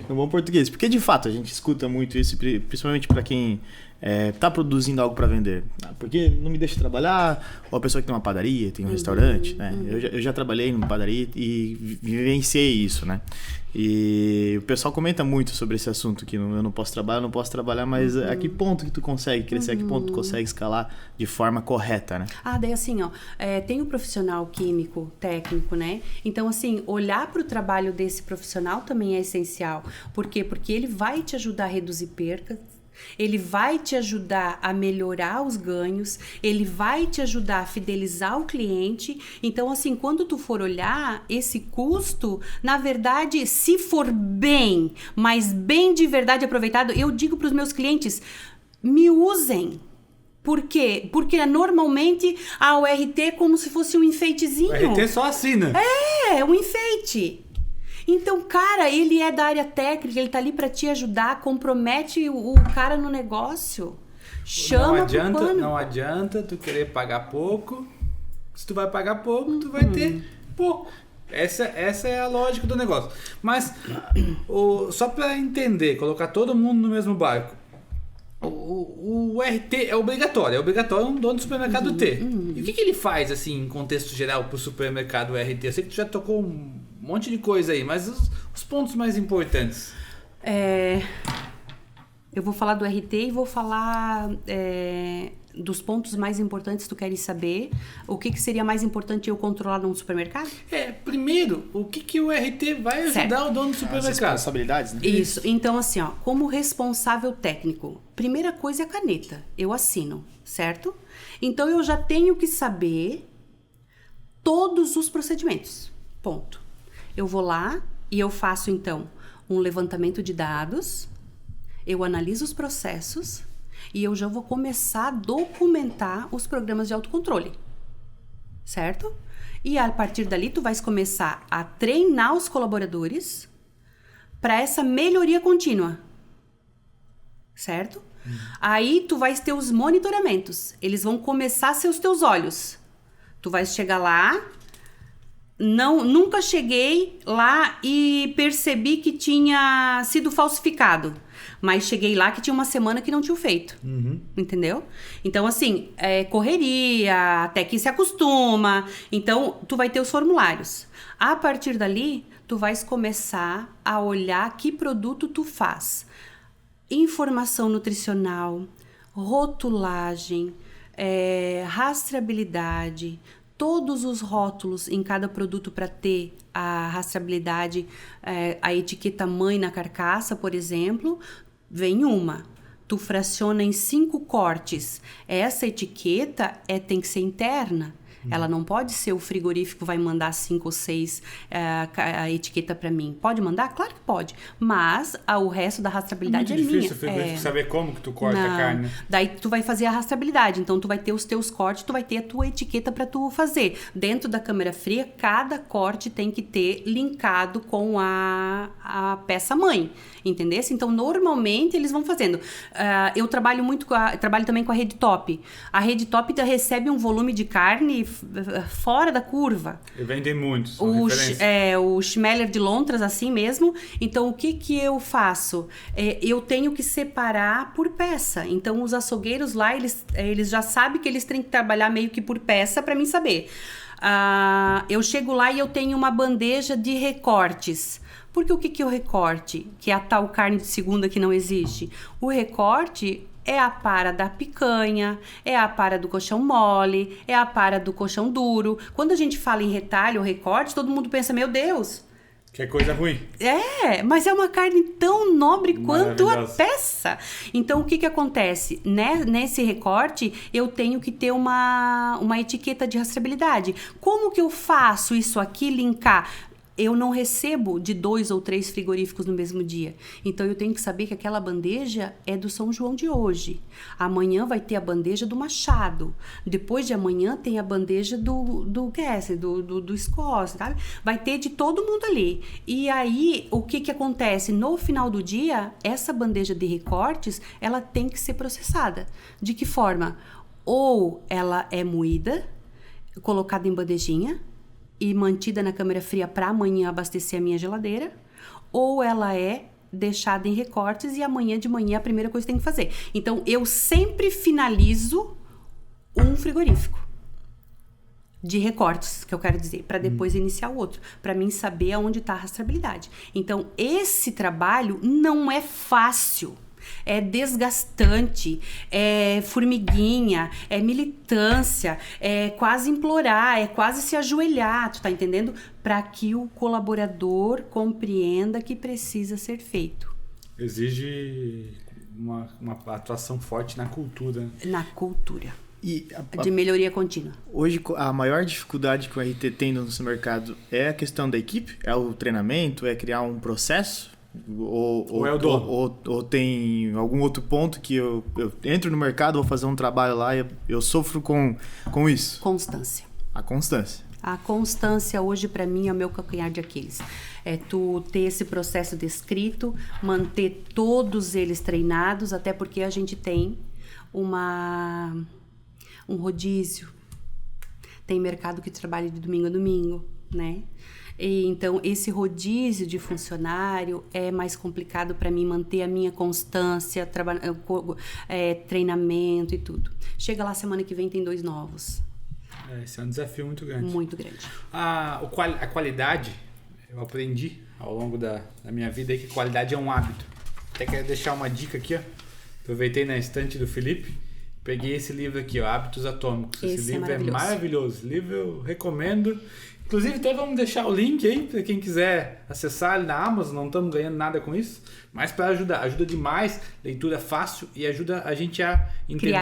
no bom português. Porque, de fato, a gente escuta muito isso, principalmente para quem está produzindo algo para vender. Porque não me deixa trabalhar, ou a pessoa que tem uma padaria, tem um restaurante, né? Eu já trabalhei numa padaria e vivenciei isso, né? E o pessoal comenta muito sobre esse assunto, que eu não posso trabalhar, mas a que ponto que tu consegue crescer, a que ponto tu consegue escalar de forma correta, né? Daí assim, tem o profissional químico, técnico, né? Então, assim, olhar para o trabalho desse profissional também é essencial. Por quê? Porque ele vai te ajudar a reduzir percas, ele vai te ajudar a melhorar os ganhos, ele vai te ajudar a fidelizar o cliente. Então, assim, quando tu for olhar esse custo, na verdade, se for bem, mas bem de verdade aproveitado, eu digo para os meus clientes, me usem. Por quê? Porque normalmente o RT é como se fosse um enfeitezinho. O RT só assina. É um enfeite. Então, cara, ele é da área técnica, ele tá ali pra te ajudar, compromete o cara no negócio. Chama pro pano. Não adianta tu querer pagar pouco. Se tu vai pagar pouco, tu vai ter pouco. Essa é a lógica do negócio. Mas, só pra entender, colocar todo mundo no mesmo barco. O RT é obrigatório um dono do supermercado ter. E o que ele faz, assim, em contexto geral, pro supermercado RT? Eu sei que tu já tocou um monte de coisa aí, mas os pontos mais importantes. Eu vou falar do RT e vou falar dos pontos mais importantes tu queres saber? O que seria mais importante eu controlar num supermercado? Primeiro, o que o RT vai ajudar o dono do supermercado? As responsabilidades, né? Isso. Então, assim, ó, como responsável técnico, primeira coisa é a caneta. Eu assino, certo? Então, eu já tenho que saber todos os procedimentos. Ponto. Eu vou lá e eu faço, então, um levantamento de dados, eu analiso os processos e eu já vou começar a documentar os programas de autocontrole, certo? E a partir dali tu vais começar a treinar os colaboradores para essa melhoria contínua, certo? Aí tu vais ter os monitoramentos, eles vão começar a ser os teus olhos. Tu vais chegar lá, nunca cheguei lá e percebi que tinha sido falsificado. Mas cheguei lá que tinha uma semana que não tinha feito. Entendeu? Então, assim, correria, até que se acostuma. Então, tu vai ter os formulários. A partir dali, tu vais começar a olhar que produto tu faz. Informação nutricional, rotulagem, rastreabilidade, todos os rótulos em cada produto para ter a rastreabilidade, a etiqueta mãe na carcaça, por exemplo, vem uma. Tu fraciona em 5 cortes. Essa etiqueta tem que ser interna. Ela não pode ser o frigorífico vai mandar 5 ou 6 a etiqueta para mim. Pode mandar? Claro que pode. Mas o resto da rastreabilidade é minha. É difícil o frigorífico saber como que tu corta a carne. Daí tu vai fazer a rastreabilidade. Então tu vai ter os teus cortes, tu vai ter a tua etiqueta para tu fazer. Dentro da câmara fria, cada corte tem que ter linkado com a peça mãe. Entendesse? Então normalmente eles vão fazendo. Eu trabalho trabalho também com a Rede Top. A Rede Top recebe um volume de carne fora da curva. E vendem muitos. O Schmeller de Lontras, assim mesmo. Então, o que eu faço? Eu tenho que separar por peça. Então, os açougueiros lá, eles já sabem que eles têm que trabalhar meio que por peça para mim saber. Eu chego lá e eu tenho uma bandeja de recortes. Porque o que é o recorte? Que é a tal carne de segunda que não existe. O recorte é a para da picanha, é a para do colchão mole, é a para do colchão duro. Quando a gente fala em retalho ou recorte, todo mundo pensa, meu Deus... Que é coisa ruim. Mas é uma carne tão nobre quanto a peça. Então, o que acontece? Nesse recorte, eu tenho que ter uma etiqueta de rastreabilidade. Como que eu faço isso aqui linkar? Eu não recebo de 2 ou 3 frigoríficos no mesmo dia. Então, eu tenho que saber que aquela bandeja é do São João de hoje. Amanhã vai ter a bandeja do Machado. Depois de amanhã tem a bandeja do Kessler, do Escócia, sabe? Vai ter de todo mundo ali. E aí, o que acontece? No final do dia, essa bandeja de recortes, ela tem que ser processada. De que forma? Ou ela é moída, colocada em bandejinha, e mantida na câmara fria para amanhã abastecer a minha geladeira, ou ela é deixada em recortes e amanhã de manhã a primeira coisa que tem que fazer. Então, eu sempre finalizo um frigorífico de recortes, que eu quero dizer, para depois iniciar o outro, para mim saber aonde está a rastreabilidade. Então, esse trabalho não é fácil. É desgastante, é formiguinha, é militância, é quase implorar, é quase se ajoelhar, tu tá entendendo? Para que o colaborador compreenda que precisa ser feito. Exige uma atuação forte na cultura. Na cultura. E de melhoria contínua. Hoje, a maior dificuldade que o RT tem no nosso mercado é a questão da equipe? É o treinamento? É criar um processo? Ou é o dono? Ou tem algum outro ponto que eu entro no mercado, vou fazer um trabalho lá e eu sofro com isso? Constância. A constância. A constância hoje para mim é o meu calcanhar de Aquiles. É tu ter esse processo descrito, manter todos eles treinados, até porque a gente tem um rodízio. Tem mercado que trabalha de domingo a domingo, né? E, então, esse rodízio de funcionário é mais complicado para mim manter a minha constância, treinamento e tudo. Chega lá, semana que vem tem 2 novos. Esse é um desafio muito grande. Muito grande. A qualidade, eu aprendi ao longo da minha vida aí que qualidade é um hábito. Até quero deixar uma dica aqui, ó. Aproveitei na estante do Felipe, Peguei esse livro aqui, ó, Hábitos Atômicos. Esse livro é maravilhoso. Esse livro eu recomendo. Inclusive, até vamos deixar o link aí para quem quiser acessar ele na Amazon. Não estamos ganhando nada com isso, mas para ajudar. Ajuda demais, leitura fácil e ajuda a gente a entender,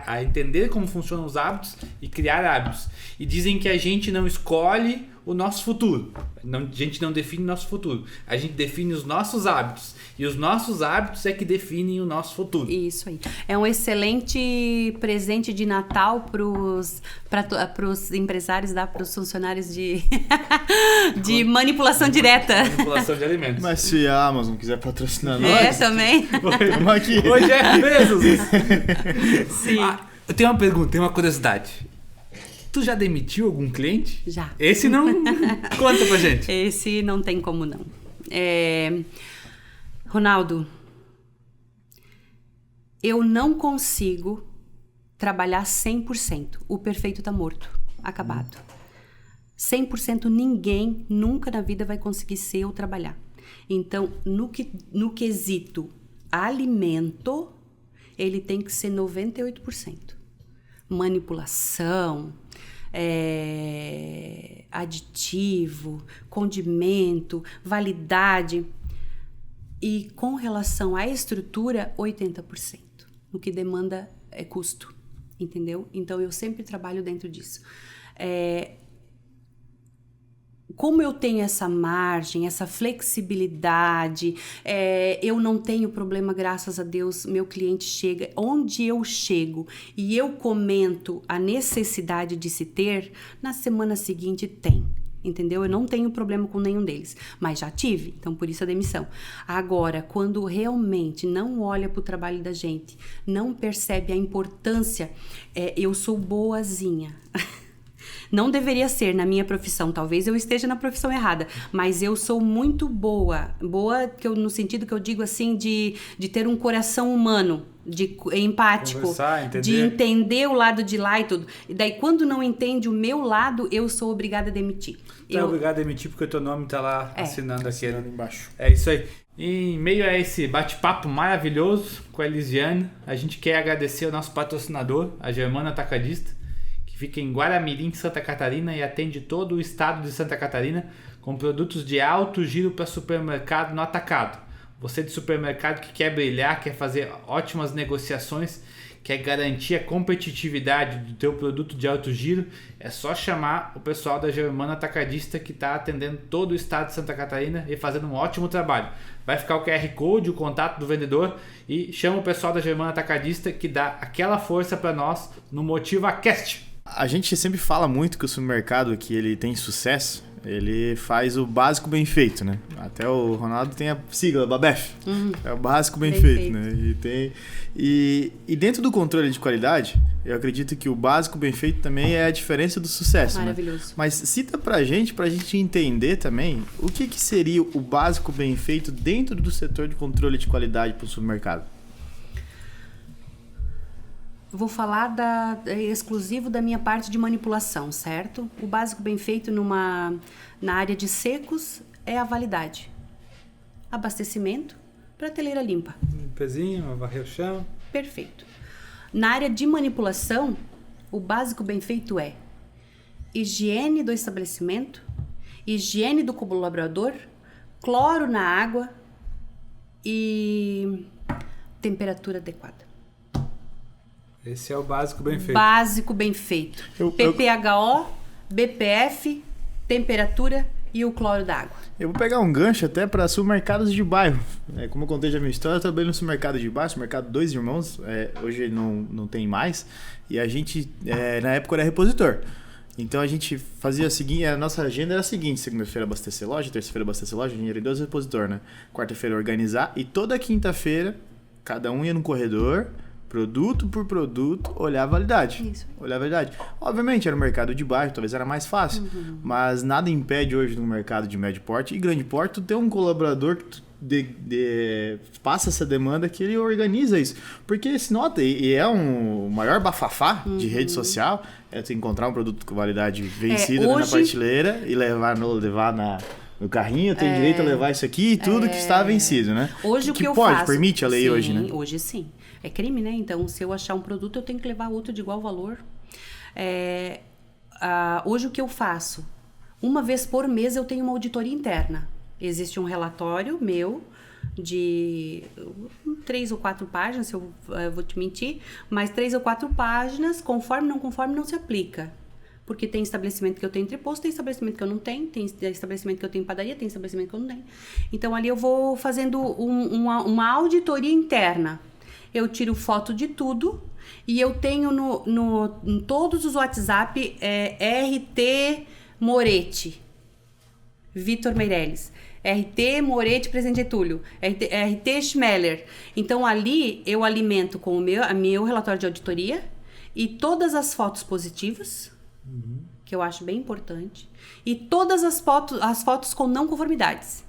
a entender como funcionam os hábitos e criar hábitos. E dizem que a gente não escolhe o nosso futuro. A gente não define o nosso futuro. A gente define os nossos hábitos. E os nossos hábitos é que definem o nosso futuro. Isso aí. É um excelente presente de Natal para os empresários, para os funcionários de manipulação direta. Manipulação de alimentos. Mas se a Amazon quiser patrocinar nós... também. Estamos aqui. Hoje é Bezos. Sim. Eu tenho uma pergunta, tenho uma curiosidade. Tu já demitiu algum cliente? Já. Esse não conta pra gente. Esse não tem como não. Ronaldo, eu não consigo trabalhar 100%. O perfeito tá morto, acabado. 100% ninguém nunca na vida vai conseguir ser ou trabalhar. Então, no quesito alimento, ele tem que ser 98%. Manipulação, aditivo, condimento, validade. E com relação à estrutura, 80%. O que demanda é custo, entendeu? Então, eu sempre trabalho dentro disso. Como eu tenho essa margem, essa flexibilidade, eu não tenho problema, graças a Deus, meu cliente chega, onde eu chego e eu comento a necessidade de se ter, na semana seguinte tem. Entendeu? Eu não tenho problema com nenhum deles, mas já tive, então por isso a demissão. Agora, quando realmente não olha para o trabalho da gente, não percebe a importância, eu sou boazinha. Não deveria ser na minha profissão, talvez eu esteja na profissão errada, mas eu sou muito boa no sentido que eu digo assim, de ter um coração humano, empático, de entender o lado de lá e tudo. E daí, quando não entende o meu lado, eu sou obrigada a demitir. É obrigada a demitir porque o teu nome tá lá assinando aqui embaixo. É isso aí. Em meio a esse bate-papo maravilhoso com a Elisiane, a gente quer agradecer ao nosso patrocinador, a Germana Atacadista, que fica em Guaramirim, Santa Catarina, e atende todo o estado de Santa Catarina com produtos de alto giro para supermercado no atacado. Você de supermercado que quer brilhar, quer fazer ótimas negociações, quer garantir a competitividade do teu produto de alto giro, é só chamar o pessoal da Germana Atacadista, que está atendendo todo o estado de Santa Catarina e fazendo um ótimo trabalho. Vai ficar o QR Code, o contato do vendedor, e chama o pessoal da Germana Atacadista, que dá aquela força para nós no MotivaCast. A gente sempre fala muito que o supermercado que ele tem sucesso, ele faz o básico bem feito, né? Até o Ronaldo tem a sigla, BABEF. É o básico bem feito, né? E dentro do controle de qualidade, eu acredito que o básico bem feito também é a diferença do sucesso. Maravilhoso. Né? Mas cita pra gente entender também o que seria o básico bem feito dentro do setor de controle de qualidade para o supermercado. Vou falar exclusivo da minha parte de manipulação, certo? O básico bem feito na área de secos é a validade. Abastecimento, prateleira limpa. Limpezinho, varrer o chão. Perfeito. Na área de manipulação, o básico bem feito é higiene do estabelecimento, higiene do colaborador, cloro na água e temperatura adequada. Esse é o básico bem feito. Básico bem feito. PPHO, BPF, temperatura e o cloro da água. Eu vou pegar um gancho até para supermercados de bairro. Como eu contei já a minha história, eu trabalhei no supermercado de bairro, supermercado Dois Irmãos, hoje não tem mais, e a gente, na época, era repositor. Então a gente fazia o seguinte, a nossa agenda era a seguinte: segunda-feira abastecer loja, terça-feira abastecer loja, a gente era 12 repositor, né? Quarta-feira organizar, e toda quinta-feira cada um ia no corredor, produto por produto, olhar a validade. Isso. Olhar a validade. Obviamente, era um mercado de bairro, talvez era mais fácil. Mas nada impede hoje no mercado de médio porte e grande porte ter um colaborador que passa essa demanda, que ele organiza isso. Porque se nota, e é o maior bafafá de rede social, é tu encontrar um produto com validade vencida na prateleira e levar no carrinho, eu tenho direito a levar isso aqui e tudo que está vencido, né? Hoje o que eu pode, faço... permite a lei sim, hoje, né? Hoje sim. É crime, né? Então, se eu achar um produto, eu tenho que levar outro de igual valor. Hoje o que eu faço? Uma vez por mês eu tenho uma auditoria interna. Existe um relatório meu de 3 ou 4 páginas, se eu vou te mentir, mas 3 ou 4 páginas, conforme não se aplica. Porque tem estabelecimento que eu tenho entreposto, tem estabelecimento que eu não tenho, tem estabelecimento que eu tenho padaria, tem estabelecimento que eu não tenho. Então, ali eu vou fazendo uma auditoria interna. Eu tiro foto de tudo e eu tenho em todos os WhatsApp RT Moretti, Vitor Meirelles. RT Moretti Presidente Getúlio, RT Schmeller. Então, ali eu alimento com o meu relatório de auditoria e todas as fotos positivas, que eu acho bem importante, e todas as fotos com não conformidades.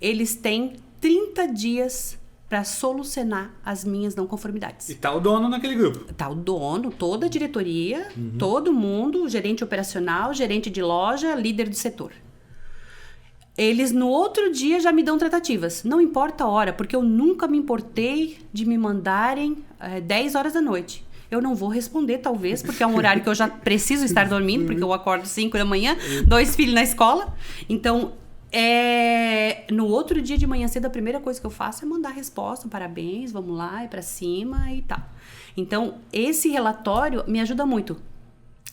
Eles têm 30 dias para solucionar as minhas não conformidades. E tá o dono naquele grupo? Tá o dono, toda a diretoria, todo mundo, gerente operacional, gerente de loja, líder do setor. Eles no outro dia já me dão tratativas. Não importa a hora, porque eu nunca me importei de me mandarem 10 horas da noite. Eu não vou responder, talvez, porque é um horário que eu já preciso estar dormindo, porque eu acordo 5 da manhã, 2 filhos na escola. Então, no outro dia de manhã cedo, a primeira coisa que eu faço é mandar resposta, parabéns, vamos lá, é pra cima e tal. Então, esse relatório me ajuda muito.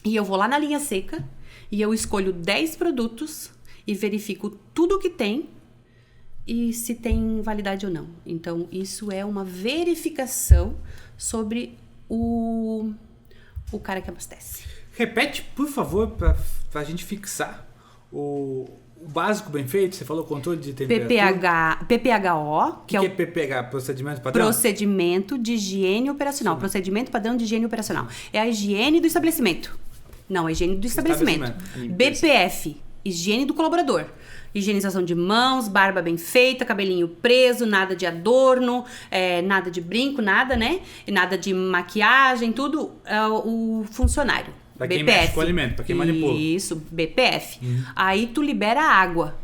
E eu vou lá na linha seca e eu escolho 10 produtos e verifico tudo que tem e se tem validade ou não. Então, isso é uma verificação sobre o cara que abastece. Repete, por favor, pra gente fixar o básico bem feito. Você falou controle de temperatura. PPHO, que é PPH? Procedimento padrão? Procedimento de higiene operacional. Sim. Procedimento padrão de higiene operacional. É a higiene do estabelecimento. Não, a higiene do estabelecimento. BPF, higiene do colaborador. Higienização de mãos, barba bem feita, cabelinho preso, nada de adorno, nada de brinco, nada, né? Nada de maquiagem, tudo o funcionário. Pra quem BPF. mexe com o alimento, pra quem manipula. Isso, BPF. Aí tu libera a água.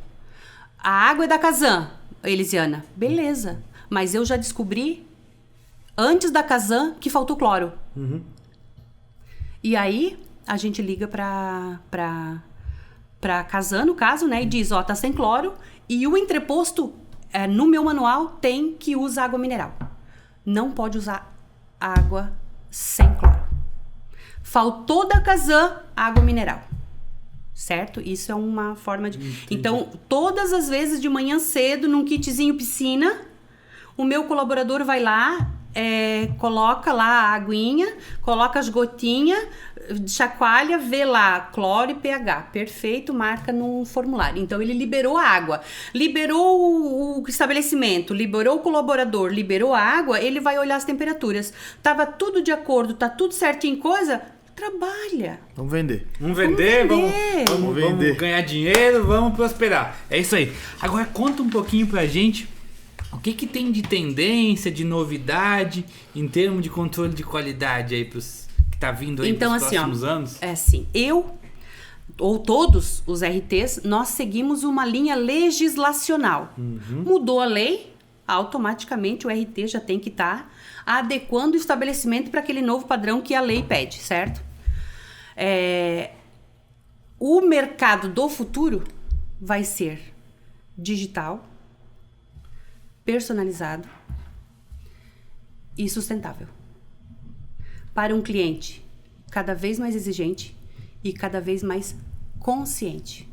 A água é da Kazan, Elisiana. Beleza. Mas eu já descobri, antes da Kazan, que faltou cloro. E aí, a gente liga pra Kazan, no caso, né? E diz, tá sem cloro. E o entreposto, no meu manual, tem que usar água mineral. Não pode usar água sem cloro. Faltou da Kazan, água mineral. Certo? Isso é uma forma de... Entendi. Então, todas as vezes de manhã cedo, num kitzinho piscina, o meu colaborador vai lá, coloca lá a aguinha, coloca as gotinhas, chacoalha, vê lá cloro e pH. Perfeito, marca no formulário. Então, ele liberou a água. Liberou o estabelecimento, liberou o colaborador, liberou a água, ele vai olhar as temperaturas. Tava tudo de acordo, tá tudo certinho, trabalha. Vamos vender. Vamos ganhar dinheiro, vamos prosperar. É isso aí. Agora, conta um pouquinho pra gente o que tem de tendência, de novidade em termos de controle de qualidade aí pros que tá vindo aí então, pros próximos anos? Todos os RTs, nós seguimos uma linha legislacional. Mudou a lei, automaticamente o RT já tem que estar adequando o estabelecimento para aquele novo padrão que a lei pede, certo? O mercado do futuro vai ser digital, personalizado e sustentável. Para um cliente cada vez mais exigente e cada vez mais consciente.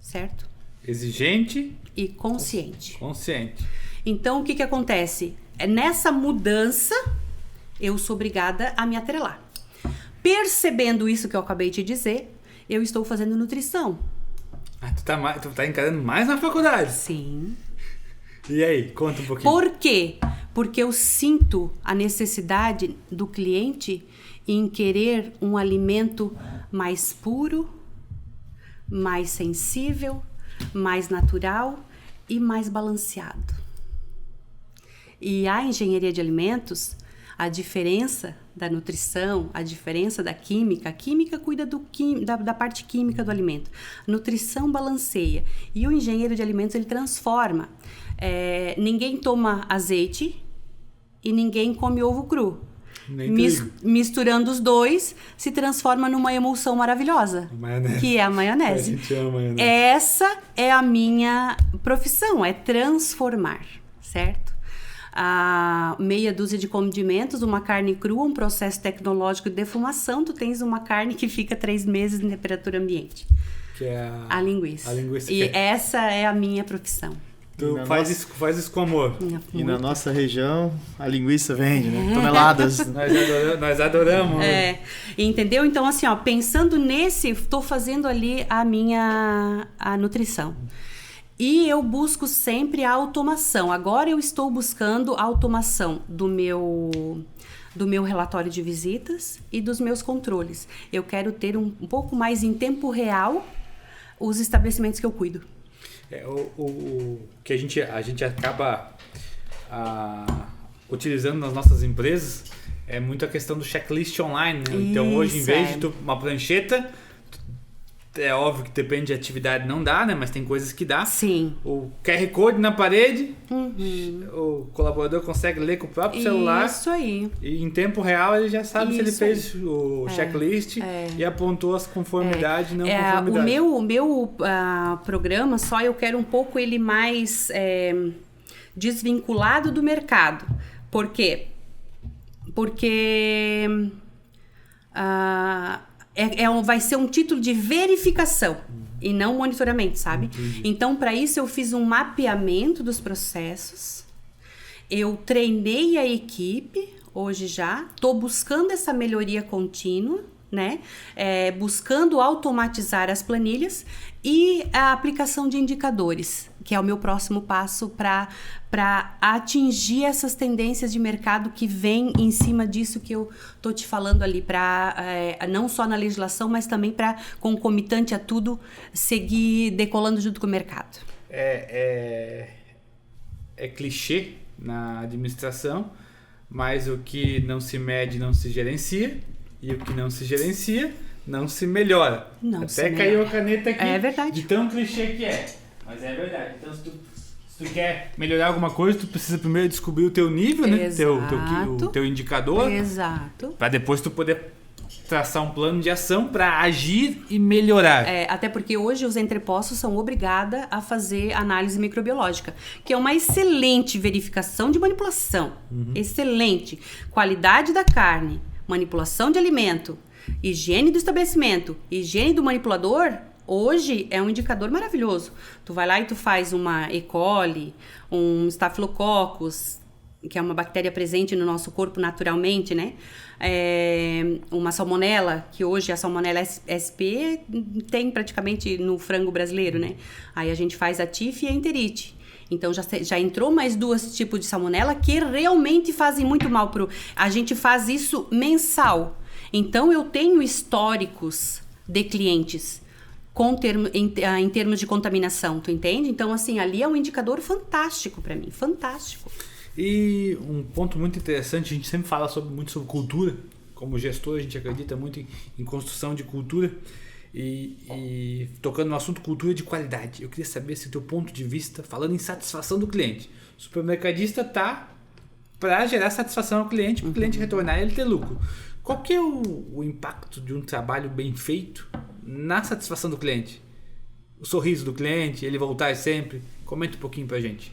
Certo? Exigente e consciente. Então, o que acontece? Nessa mudança, eu sou obrigada a me atrelar. Percebendo isso que eu acabei de dizer, eu estou fazendo nutrição. Tu tá encarando mais na faculdade? Sim. E aí, conta um pouquinho. Por quê? Porque eu sinto a necessidade do cliente em querer um alimento mais puro, mais sensível, mais natural e mais balanceado. E a engenharia de alimentos, A diferença da nutrição, a diferença da química, a química cuida da parte química do alimento. A nutrição balanceia. E o engenheiro de alimentos, ele transforma. Ninguém toma azeite e ninguém come ovo cru. Misturando os dois, se transforma numa emulsão maravilhosa, que é a maionese. A gente ama maionese. Essa é a minha profissão, é transformar, certo? Meia dúzia de condimentos, uma carne crua, um processo tecnológico de defumação, tu tens uma carne que fica 3 meses em temperatura ambiente. Que é a linguiça. E essa é a minha profissão. Tu faz isso com amor. E na nossa região, a linguiça vende, né? Toneladas. Nós adoramos. Entendeu? Então, assim, ó, pensando nesse, estou fazendo ali a nutrição. E eu busco sempre a automação. Agora eu estou buscando a automação do meu relatório de visitas e dos meus controles. Eu quero ter um pouco mais em tempo real os estabelecimentos que eu cuido. O que a gente acaba utilizando nas nossas empresas é muito a questão do checklist online, né? Então hoje, em vez de uma prancheta, é óbvio que depende de atividade, não dá, né? Mas tem coisas que dá. Sim. O QR Code na parede, o colaborador consegue ler com o próprio celular. Isso aí. E em tempo real ele já sabe se ele fez o checklist e apontou as conformidades e não conformidades. O meu programa, só eu quero um pouco ele mais desvinculado do mercado. Por quê? Porque... vai ser um título de verificação e não monitoramento, sabe? Entendi. Então, para isso, eu fiz um mapeamento dos processos, eu treinei a equipe, hoje já, estou buscando essa melhoria contínua, né? Buscando automatizar as planilhas e a aplicação de indicadores, que é o meu próximo passo para atingir essas tendências de mercado que vem em cima disso que eu tô te falando ali, não só na legislação, mas também para, concomitante a tudo, seguir decolando junto com o mercado. É clichê na administração, mas o que não se mede não se gerencia, e o que não se gerencia não se melhora. Até caiu a caneta aqui. É verdade. De tão clichê que é. Mas é verdade. Então, se tu quer melhorar alguma coisa, tu precisa primeiro descobrir o teu nível, né? O teu indicador. Exato. Para depois tu poder traçar um plano de ação para agir e melhorar. Até porque hoje os entrepostos são obrigados a fazer análise microbiológica, que é uma excelente verificação de manipulação. Excelente. Qualidade da carne, manipulação de alimento, higiene do estabelecimento, higiene do manipulador, hoje é um indicador maravilhoso. Tu vai lá e tu faz uma E. coli, um Staphylococcus, que é uma bactéria presente no nosso corpo naturalmente, né? Uma salmonela, que hoje a salmonela SP tem praticamente no frango brasileiro, né? Aí a gente faz a TIF e a enterite. Então já entrou mais 2 tipos de salmonela que realmente fazem muito mal a gente faz isso mensal. Então eu tenho históricos de clientes em termos de contaminação, tu entende? Então assim, ali é um indicador fantástico para mim, fantástico. E um ponto muito interessante, a gente sempre fala muito sobre cultura, como gestor a gente acredita muito em construção de cultura. E tocando no assunto cultura de qualidade, eu queria saber se o teu ponto de vista, falando em satisfação do cliente, o supermercadista está para gerar satisfação ao cliente, para o cliente retornar e ele ter lucro. Qual que é o impacto de um trabalho bem feito na satisfação do cliente? O sorriso do cliente, ele voltar sempre? Comenta um pouquinho pra gente.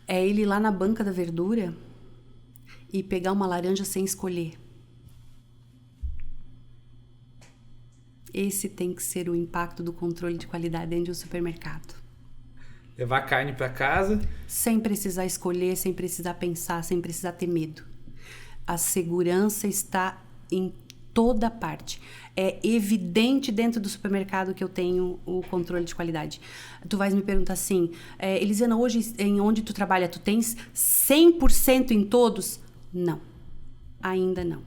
É ele ir lá na banca da verdura e pegar uma laranja sem escolher. Esse tem que ser o impacto do controle de qualidade dentro de um supermercado. Levar carne para casa. Sem precisar escolher, sem precisar pensar, sem precisar ter medo. A segurança está em toda parte. É evidente dentro do supermercado que eu tenho o controle de qualidade. Tu vais me perguntar assim, Elisiana, hoje em onde tu trabalha, tu tens 100% em todos? Não, ainda não.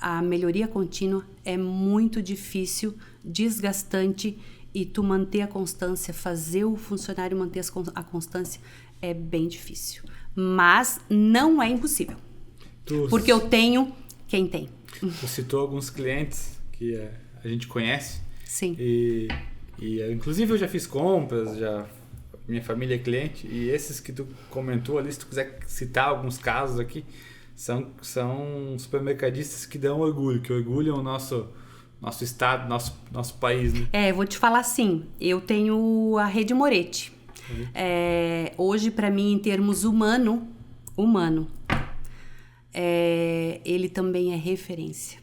A melhoria contínua é muito difícil, desgastante, e tu manter a constância, fazer o funcionário manter a constância é bem difícil. Mas não é impossível. Porque eu tenho quem tem. Tu citou alguns clientes que a gente conhece. Sim. E inclusive eu já fiz compras, minha família é cliente, e esses que tu comentou ali, se tu quiser citar alguns casos aqui, são supermercadistas que dão orgulho, que orgulham o nosso estado, nosso país, né? Eu vou te falar assim, eu tenho a Rede Moretti. Hoje, para mim, em termos humano, ele também é referência.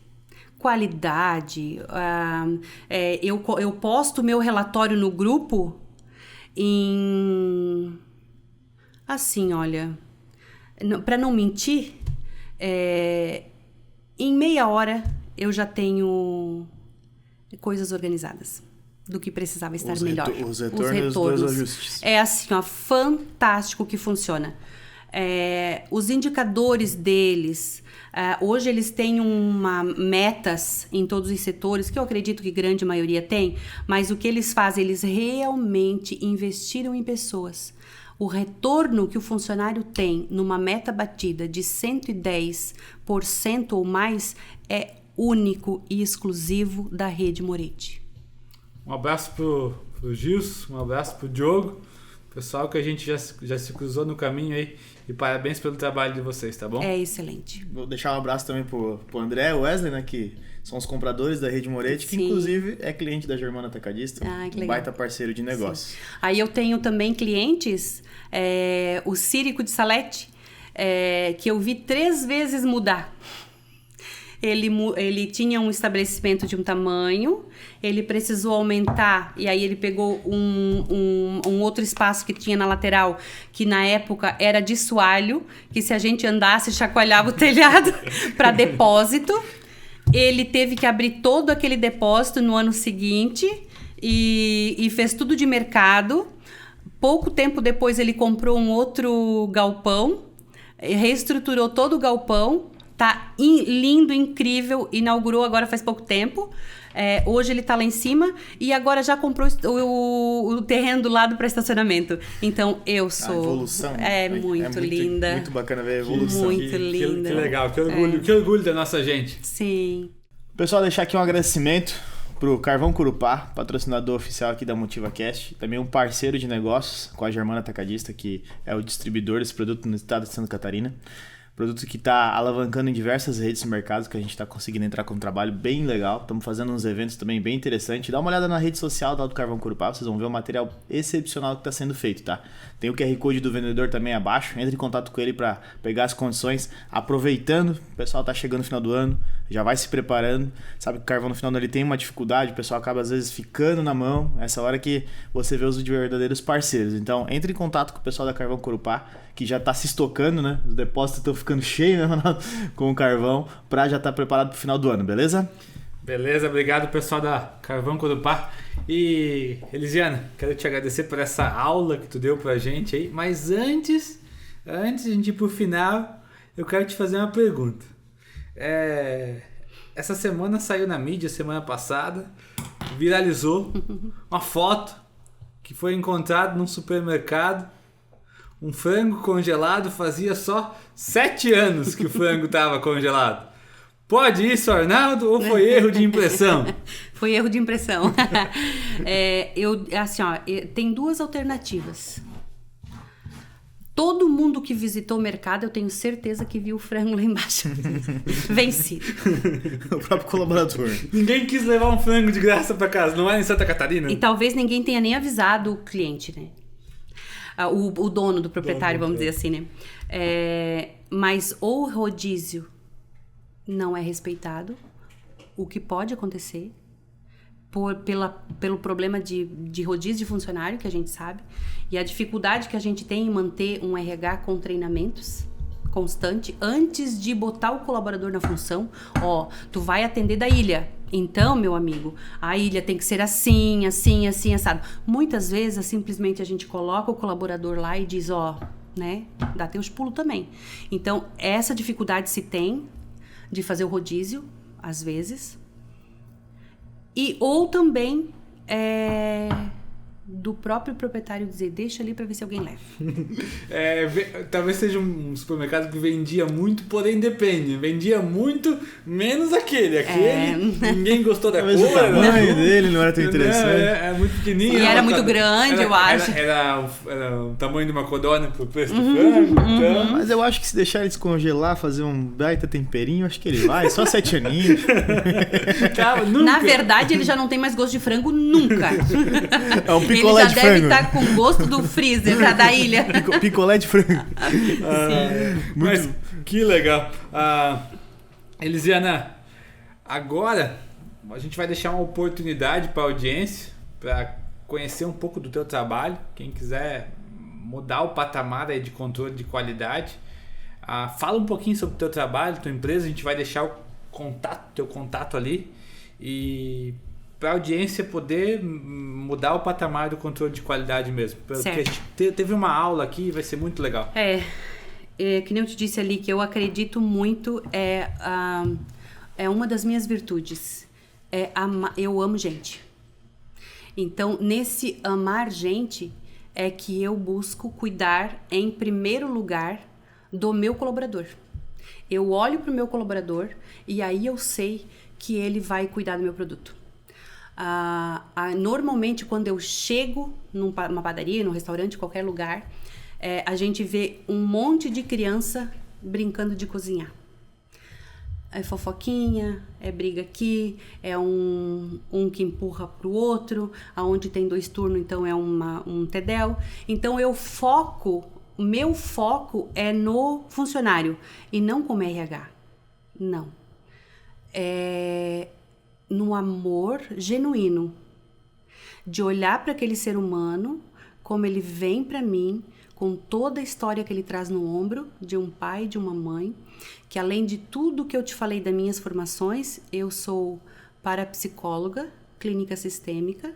Qualidade, eu posto meu relatório no grupo assim, olha, para não mentir, em meia hora eu já tenho coisas organizadas do que precisava estar melhor. Os retornos dos ajustes. É assim, ó, fantástico que funciona. Os indicadores deles, hoje eles têm metas em todos os setores, que eu acredito que grande maioria tem, mas o que eles fazem, eles realmente investiram em pessoas. O retorno que o funcionário tem numa meta batida de 110% ou mais é único e exclusivo da Rede Moretti. Um abraço pro Gilson, um abraço pro Diogo, pessoal que a gente já se cruzou no caminho aí, e parabéns pelo trabalho de vocês, tá bom? É excelente. Vou deixar um abraço também pro André e Wesley, né, que são os compradores da Rede Moretti, que inclusive é cliente da Germana Atacadista, um baita parceiro de negócio. Sim. Aí eu tenho também clientes, o Círico de Salete, que eu vi 3 vezes mudar. Ele tinha um estabelecimento de um tamanho, ele precisou aumentar, e aí ele pegou um outro espaço que tinha na lateral, que na época era de soalho, que se a gente andasse, chacoalhava o telhado para depósito. Ele teve que abrir todo aquele depósito no ano seguinte e fez tudo de mercado. Pouco tempo depois ele comprou um outro galpão, reestruturou todo o galpão. Tá lindo, incrível, inaugurou agora faz pouco tempo. Hoje ele tá lá em cima e agora já comprou o terreno do lado para estacionamento. Então eu sou... A evolução muito linda. Muito bacana ver a evolução. Muito linda. Que legal, que orgulho da nossa gente. Sim. Pessoal, deixar aqui um agradecimento pro Carvão Curupá, patrocinador oficial aqui da MotivaCast, também um parceiro de negócios com a Germana Atacadista, que é o distribuidor desse produto no estado de Santa Catarina. Produto que está alavancando em diversas redes de mercado, que a gente está conseguindo entrar com um trabalho bem legal. Estamos fazendo uns eventos também bem interessantes. Dá uma olhada na rede social do Carvão Curupá, vocês vão ver o material excepcional que está sendo feito, tá? Tem o QR Code do vendedor também abaixo. Entre em contato com ele para pegar as condições. Aproveitando, o pessoal está chegando no final do ano, já vai se preparando. Sabe que o carvão no final do ano ele tem uma dificuldade, o pessoal acaba às vezes ficando na mão. Essa hora que você vê os verdadeiros parceiros. Então, entre em contato com o pessoal da Carvão Curupá, que já está se estocando, né? Os depósitos estão ficando cheios, né, com o carvão, para já estar preparado para o final do ano, beleza? Beleza, obrigado pessoal da Carvão Curupá. E Elisiana, quero te agradecer por essa aula que tu deu pra gente aí, mas antes de a gente ir pro final, eu quero te fazer uma pergunta. Essa semana saiu na mídia, semana passada, viralizou uma foto que foi encontrada num supermercado. Um frango congelado, fazia só 7 anos que o frango estava congelado. Pode isso, Arnaldo, ou foi erro de impressão? Foi erro de impressão. Tem 2 alternativas. Todo mundo que visitou o mercado, eu tenho certeza que viu o frango lá embaixo. Vencido. O próprio colaborador. Ninguém quis levar um frango de graça para casa, não é em Santa Catarina? E talvez ninguém tenha nem avisado o cliente, né? O dono do proprietário, vamos dizer assim, né? Mas o rodízio não é respeitado, o que pode acontecer pelo problema de rodízio de funcionário, que a gente sabe, e a dificuldade que a gente tem em manter um RH com treinamentos constante antes de botar o colaborador na função. Tu vai atender da ilha. Então, meu amigo, a ilha tem que ser assim, assim, assim, assado. Muitas vezes, simplesmente a gente coloca o colaborador lá e diz, né, dá teus pulos também. Então, essa dificuldade se tem de fazer o rodízio, às vezes. Ou também do próprio proprietário dizer, deixa ali para ver se alguém leva. Talvez seja um supermercado que vendia muito, porém depende. Vendia muito, menos aquele. Ninguém gostou da cor. O tamanho dele não era tão interessante. É muito pequenininho. E era muito grande, eu acho. Era o tamanho de uma codorna pro preço do frango. Então... Mas eu acho que se deixar ele descongelar, fazer um baita temperinho, acho que ele vai. Só 7 aninhos. Na verdade, ele já não tem mais gosto de frango nunca. É um picolé de frango. Ele já deve estar com gosto do freezer da ilha. Picolé de frango. Mas que legal. Elisiana, agora a gente vai deixar uma oportunidade para a audiência para conhecer um pouco do teu trabalho. Quem quiser mudar o patamar aí de controle de qualidade, fala um pouquinho sobre o teu trabalho, tua empresa. A gente vai deixar teu contato ali, e para a audiência poder mudar o patamar do controle de qualidade mesmo. Porque a gente teve uma aula aqui e vai ser muito legal. Que nem eu te disse ali, que eu acredito muito, é uma das minhas virtudes. Eu amo gente. Então, nesse amar gente, é que eu busco cuidar, em primeiro lugar, do meu colaborador. Eu olho para o meu colaborador e aí eu sei que ele vai cuidar do meu produto. Normalmente, quando eu chego numa padaria, num restaurante, qualquer lugar, a gente vê um monte de criança brincando de cozinhar. É fofoquinha, é briga aqui, é um que empurra pro outro, aonde tem 2 turnos, então é um tedel. Então o meu foco é no funcionário e não como RH. Não. É no amor genuíno, de olhar para aquele ser humano como ele vem para mim, com toda a história que ele traz no ombro, de um pai e de uma mãe, que além de tudo que eu te falei das minhas formações, eu sou parapsicóloga, clínica sistêmica,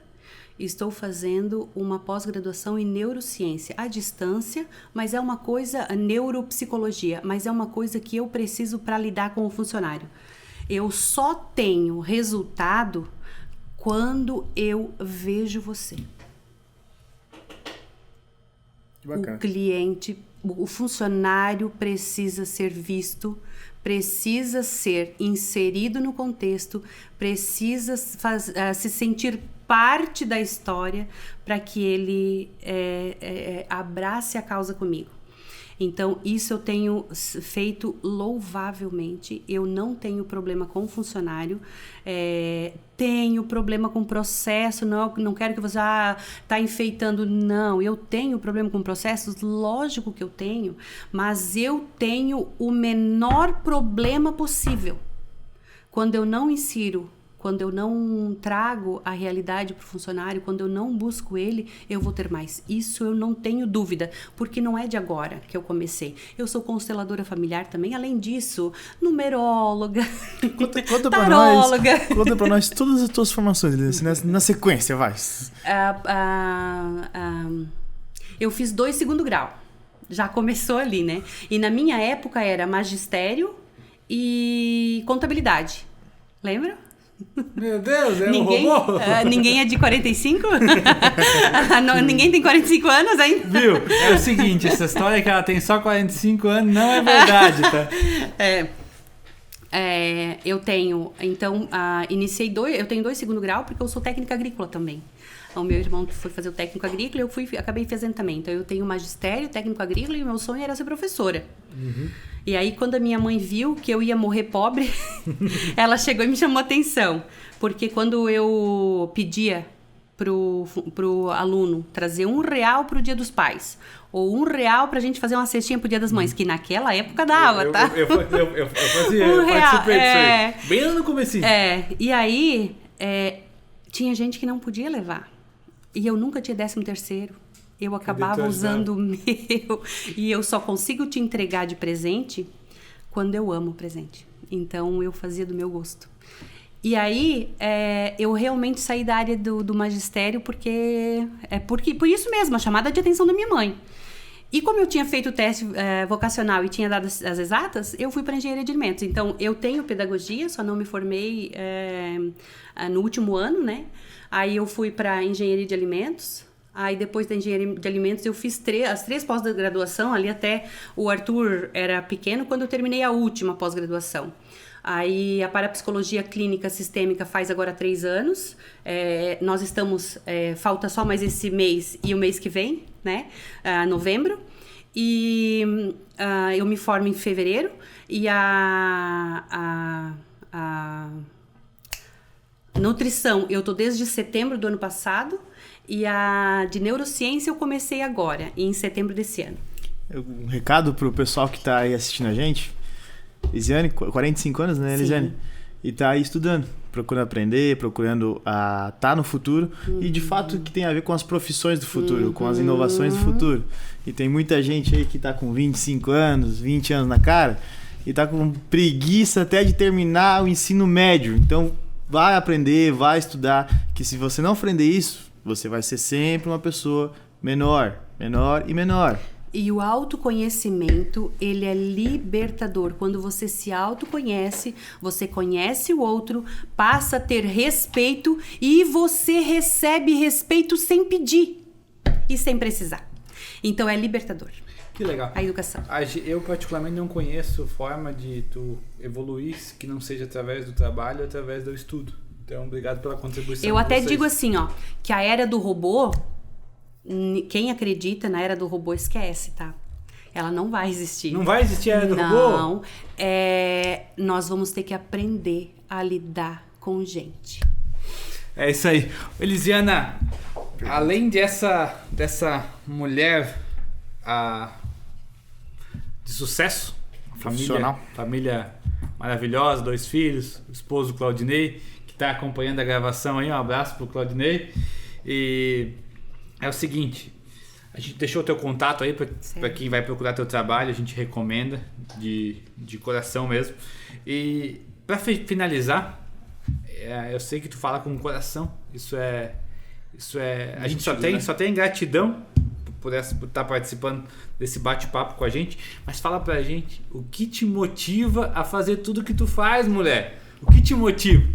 estou fazendo uma pós-graduação em neurociência à distância, mas é uma coisa, a neuropsicologia, mas é uma coisa que eu preciso para lidar com o funcionário. Eu só tenho resultado quando eu vejo você. O cliente, o funcionário precisa ser visto, precisa ser inserido no contexto, precisa se sentir parte da história para que ele abrace a causa comigo. Então, isso eu tenho feito louvavelmente. Eu não tenho problema com funcionário. Tenho problema com processo. Não quero que você está enfeitando. Não, eu tenho problema com processos. Lógico que eu tenho. Mas eu tenho o menor problema possível. Quando eu não insiro, quando eu não trago a realidade para o funcionário, quando eu não busco ele, eu vou ter mais. Isso eu não tenho dúvida, porque não é de agora que eu comecei. Eu sou consteladora familiar também, além disso, numeróloga, taróloga. Conta para nós todas as tuas formações, na sequência, vai. Eu fiz 2 segundo grau, já começou ali, né? E na minha época era magistério e contabilidade, lembra? Meu Deus, um robô? Ninguém é de 45? Ninguém tem 45 anos ainda? Viu? É o seguinte, essa história que ela tem só 45 anos não é verdade, tá? Eu tenho, então, eu tenho 2 segundo grau porque eu sou técnica agrícola também. O meu irmão foi fazer o técnico agrícola e eu acabei fazendo também. Então, eu tenho magistério, técnico agrícola e o meu sonho era ser professora. Uhum. E aí, quando a minha mãe viu que eu ia morrer pobre, ela chegou e me chamou a atenção. Porque quando eu pedia pro aluno trazer R$1 pro Dia dos Pais, ou R$1 pra gente fazer uma cestinha pro Dia das Mães, que naquela época dava, tá? Eu fazia, eu participei disso aí. Bem lá no comecinho. E aí, tinha gente que não podia levar. E eu nunca tinha 13º. Eu acabava usando o meu. E eu só consigo te entregar de presente quando eu amo o presente. Então, eu fazia do meu gosto. E aí, eu realmente saí da área do magistério por isso mesmo, a chamada de atenção da minha mãe. E como eu tinha feito o teste vocacional e tinha dado as exatas, eu fui para engenharia de alimentos. Então, eu tenho pedagogia, só não me formei no último ano, né? Aí eu fui para engenharia de alimentos. Aí depois da engenharia de alimentos eu fiz as 3 pós-graduação, ali até o Arthur era pequeno quando eu terminei a última pós-graduação. Aí a parapsicologia clínica sistêmica faz agora 3 anos, nós estamos, falta só mais esse mês e o mês que vem, né, novembro, e eu me formo em fevereiro, e a nutrição eu tô desde setembro do ano passado, e a de neurociência eu comecei agora, em setembro desse ano. Um recado pro pessoal que tá aí assistindo a gente. Lisiane, 45 anos, né, Lisiane? Sim. E tá aí estudando, procurando aprender, procurando tá no futuro. E de fato que tem a ver com as profissões do futuro, com as inovações do futuro. E tem muita gente aí que tá com 25 anos, 20 anos na cara, e tá com preguiça até de terminar o ensino médio. Então vai aprender, vai estudar, que se você não aprender isso, você vai ser sempre uma pessoa menor e menor. E o autoconhecimento, ele é libertador. Quando você se autoconhece, você conhece o outro, passa a ter respeito e você recebe respeito sem pedir e sem precisar. Então é libertador. Que legal. A educação. Eu particularmente não conheço forma de tu evoluir que não seja através do trabalho ou através do estudo. Então, obrigado pela contribuição. Eu até digo assim, ó, que a era do robô, quem acredita na era do robô esquece, tá? Ela não vai existir. Não vai existir a era do robô? Não. Nós vamos ter que aprender a lidar com gente. É isso aí. Elisiana, além dessa mulher de sucesso, família maravilhosa, 2 filhos, o esposo Claudinei, que está acompanhando a gravação aí, um abraço pro Claudinei. E é o seguinte, a gente deixou o teu contato aí para quem vai procurar teu trabalho, a gente recomenda de coração mesmo. E para finalizar, eu sei que tu fala com o coração, isso é a gente só tem gratidão por estar participando desse bate-papo com a gente, mas fala pra gente o que te motiva a fazer tudo que tu faz, mulher. O que te motiva?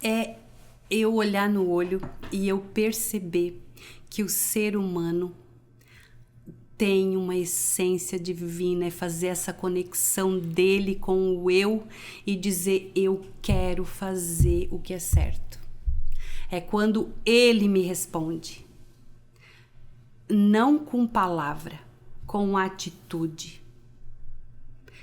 É eu olhar no olho e eu perceber que o ser humano tem uma essência divina, é fazer essa conexão dele com o eu e dizer eu quero fazer o que é certo. É quando ele me responde, não com palavra, com atitude.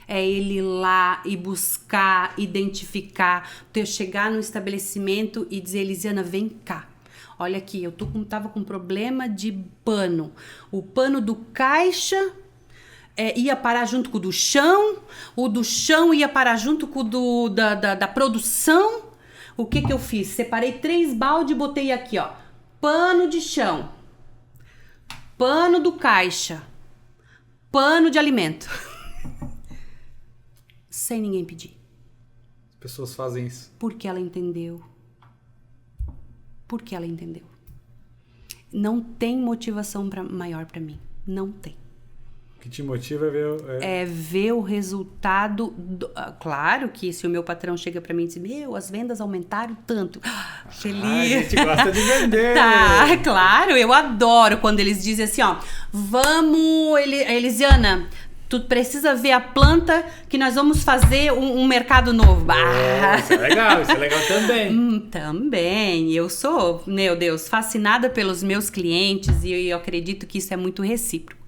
É ele ir lá e buscar, identificar, eu chegar no estabelecimento e dizer, Elisiana, vem cá. Olha aqui, eu tava com problema de pano. O pano do caixa ia parar junto com o do chão ia parar junto com o da produção. O que eu fiz? Separei 3 baldes e botei aqui, ó. Pano de chão, pano do caixa, pano de alimento. Sem ninguém pedir. As pessoas fazem isso. Porque ela entendeu. Porque ela entendeu. Não tem motivação maior pra mim. Não tem. O que te motiva é ver o resultado. Claro que se o meu patrão chega pra mim e diz, as vendas aumentaram tanto. Feliz. A gente gosta de vender. Tá, claro, eu adoro quando eles dizem assim, ó, vamos, Elisiana, tu precisa ver a planta que nós vamos fazer um mercado novo. Isso é legal também. Também, eu sou, meu Deus, fascinada pelos meus clientes e eu acredito que isso é muito recíproco.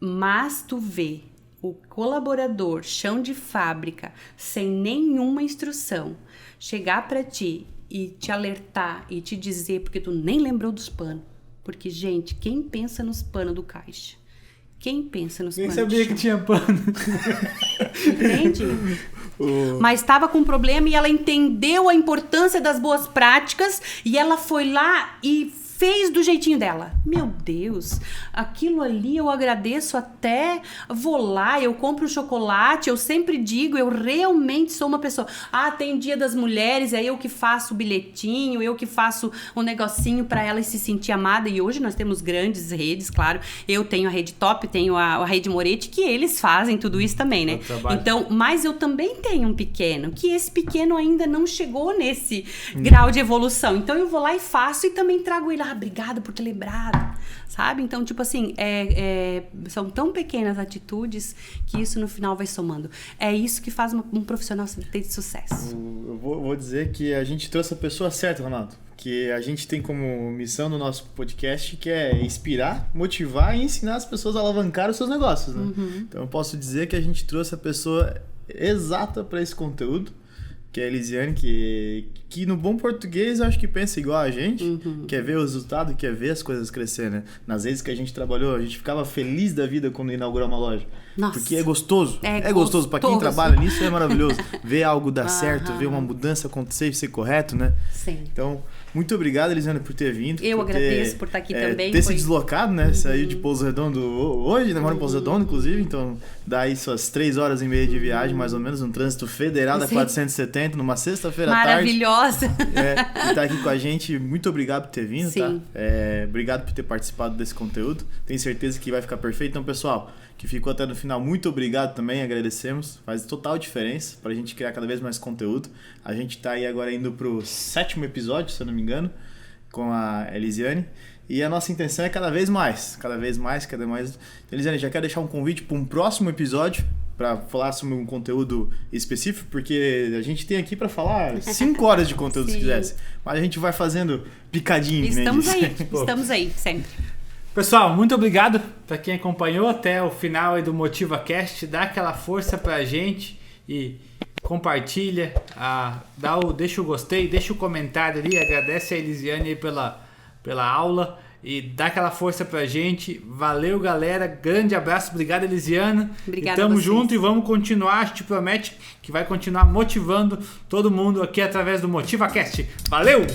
Mas tu vê o colaborador, chão de fábrica, sem nenhuma instrução, chegar pra ti e te alertar e te dizer, porque tu nem lembrou dos panos. Porque, gente, quem pensa nos panos do caixa? Quem pensa nos panos? Nem sabia que tinha pano. Entende? Mas estava com problema e ela entendeu a importância das boas práticas e ela foi lá e fez do jeitinho dela. Meu Deus, aquilo ali eu agradeço até, vou lá, eu compro chocolate, eu sempre digo, eu realmente sou uma pessoa. Tem Dia das Mulheres, é eu que faço o bilhetinho, eu que faço um negocinho pra ela se sentir amada. E hoje nós temos grandes redes, claro. Eu tenho a Rede Top, tenho a Rede Moretti, que eles fazem tudo isso também, né? Então, mas eu também tenho um pequeno, que esse pequeno ainda não chegou nesse grau de evolução. Então eu vou lá e faço e também trago ele. Obrigada por ter lembrado, sabe? Então, tipo assim, são tão pequenas atitudes que isso no final vai somando. É isso que faz um profissional ter sucesso. Eu vou dizer que a gente trouxe a pessoa certa, Ronaldo. Que a gente tem como missão no nosso podcast que é inspirar, motivar e ensinar as pessoas a alavancar os seus negócios, né? Então eu posso dizer que a gente trouxe a pessoa exata para esse conteúdo, que é a Elisiane, que no bom português eu acho que pensa igual a gente, quer ver o resultado, quer ver as coisas crescer, né? Nas vezes que a gente trabalhou, a gente ficava feliz da vida quando inaugurar uma loja. Nossa. Porque é gostoso. É gostoso. Para quem trabalha nisso é maravilhoso. Ver algo dar certo, ver uma mudança acontecer e ser correto, né? Sim. Então, muito obrigado, Elisiane, por ter vindo. Eu agradeço por estar aqui também. Ter se deslocado, né? Saiu de Pouso Redondo hoje, né? Mora em Pouso Redondo, inclusive. Então, dá aí suas 3 horas e meia de viagem, mais ou menos, um trânsito federal da 470, numa sexta-feira à tarde. Maravilhosa. E tá aqui com a gente. Muito obrigado por ter vindo, Sim. tá? Obrigado por ter participado desse conteúdo. Tenho certeza que vai ficar perfeito. Então, pessoal, que ficou até no final, muito obrigado também, agradecemos. Faz total diferença pra gente criar cada vez mais conteúdo. A gente tá aí agora indo pro 7º episódio, se eu não me engano, com a Elisiane. E a nossa intenção é cada vez mais. Então, Elisiane, já quero deixar um convite para um próximo episódio, para falar sobre um conteúdo específico, porque a gente tem aqui para falar 5 horas de conteúdo se quisesse. Mas a gente vai fazendo picadinho. Estamos aí, sempre. Pessoal, muito obrigado para quem acompanhou até o final aí do MotivaCast. Dá aquela força pra gente e compartilha, deixa o gostei, deixa o comentário ali, agradece a Elisiane aí pela aula e dá aquela força pra gente. Valeu, galera, grande abraço, obrigado, Elisiane. Obrigada. E tamo junto e vamos continuar, a gente promete que vai continuar motivando todo mundo aqui através do MotivaCast. Valeu!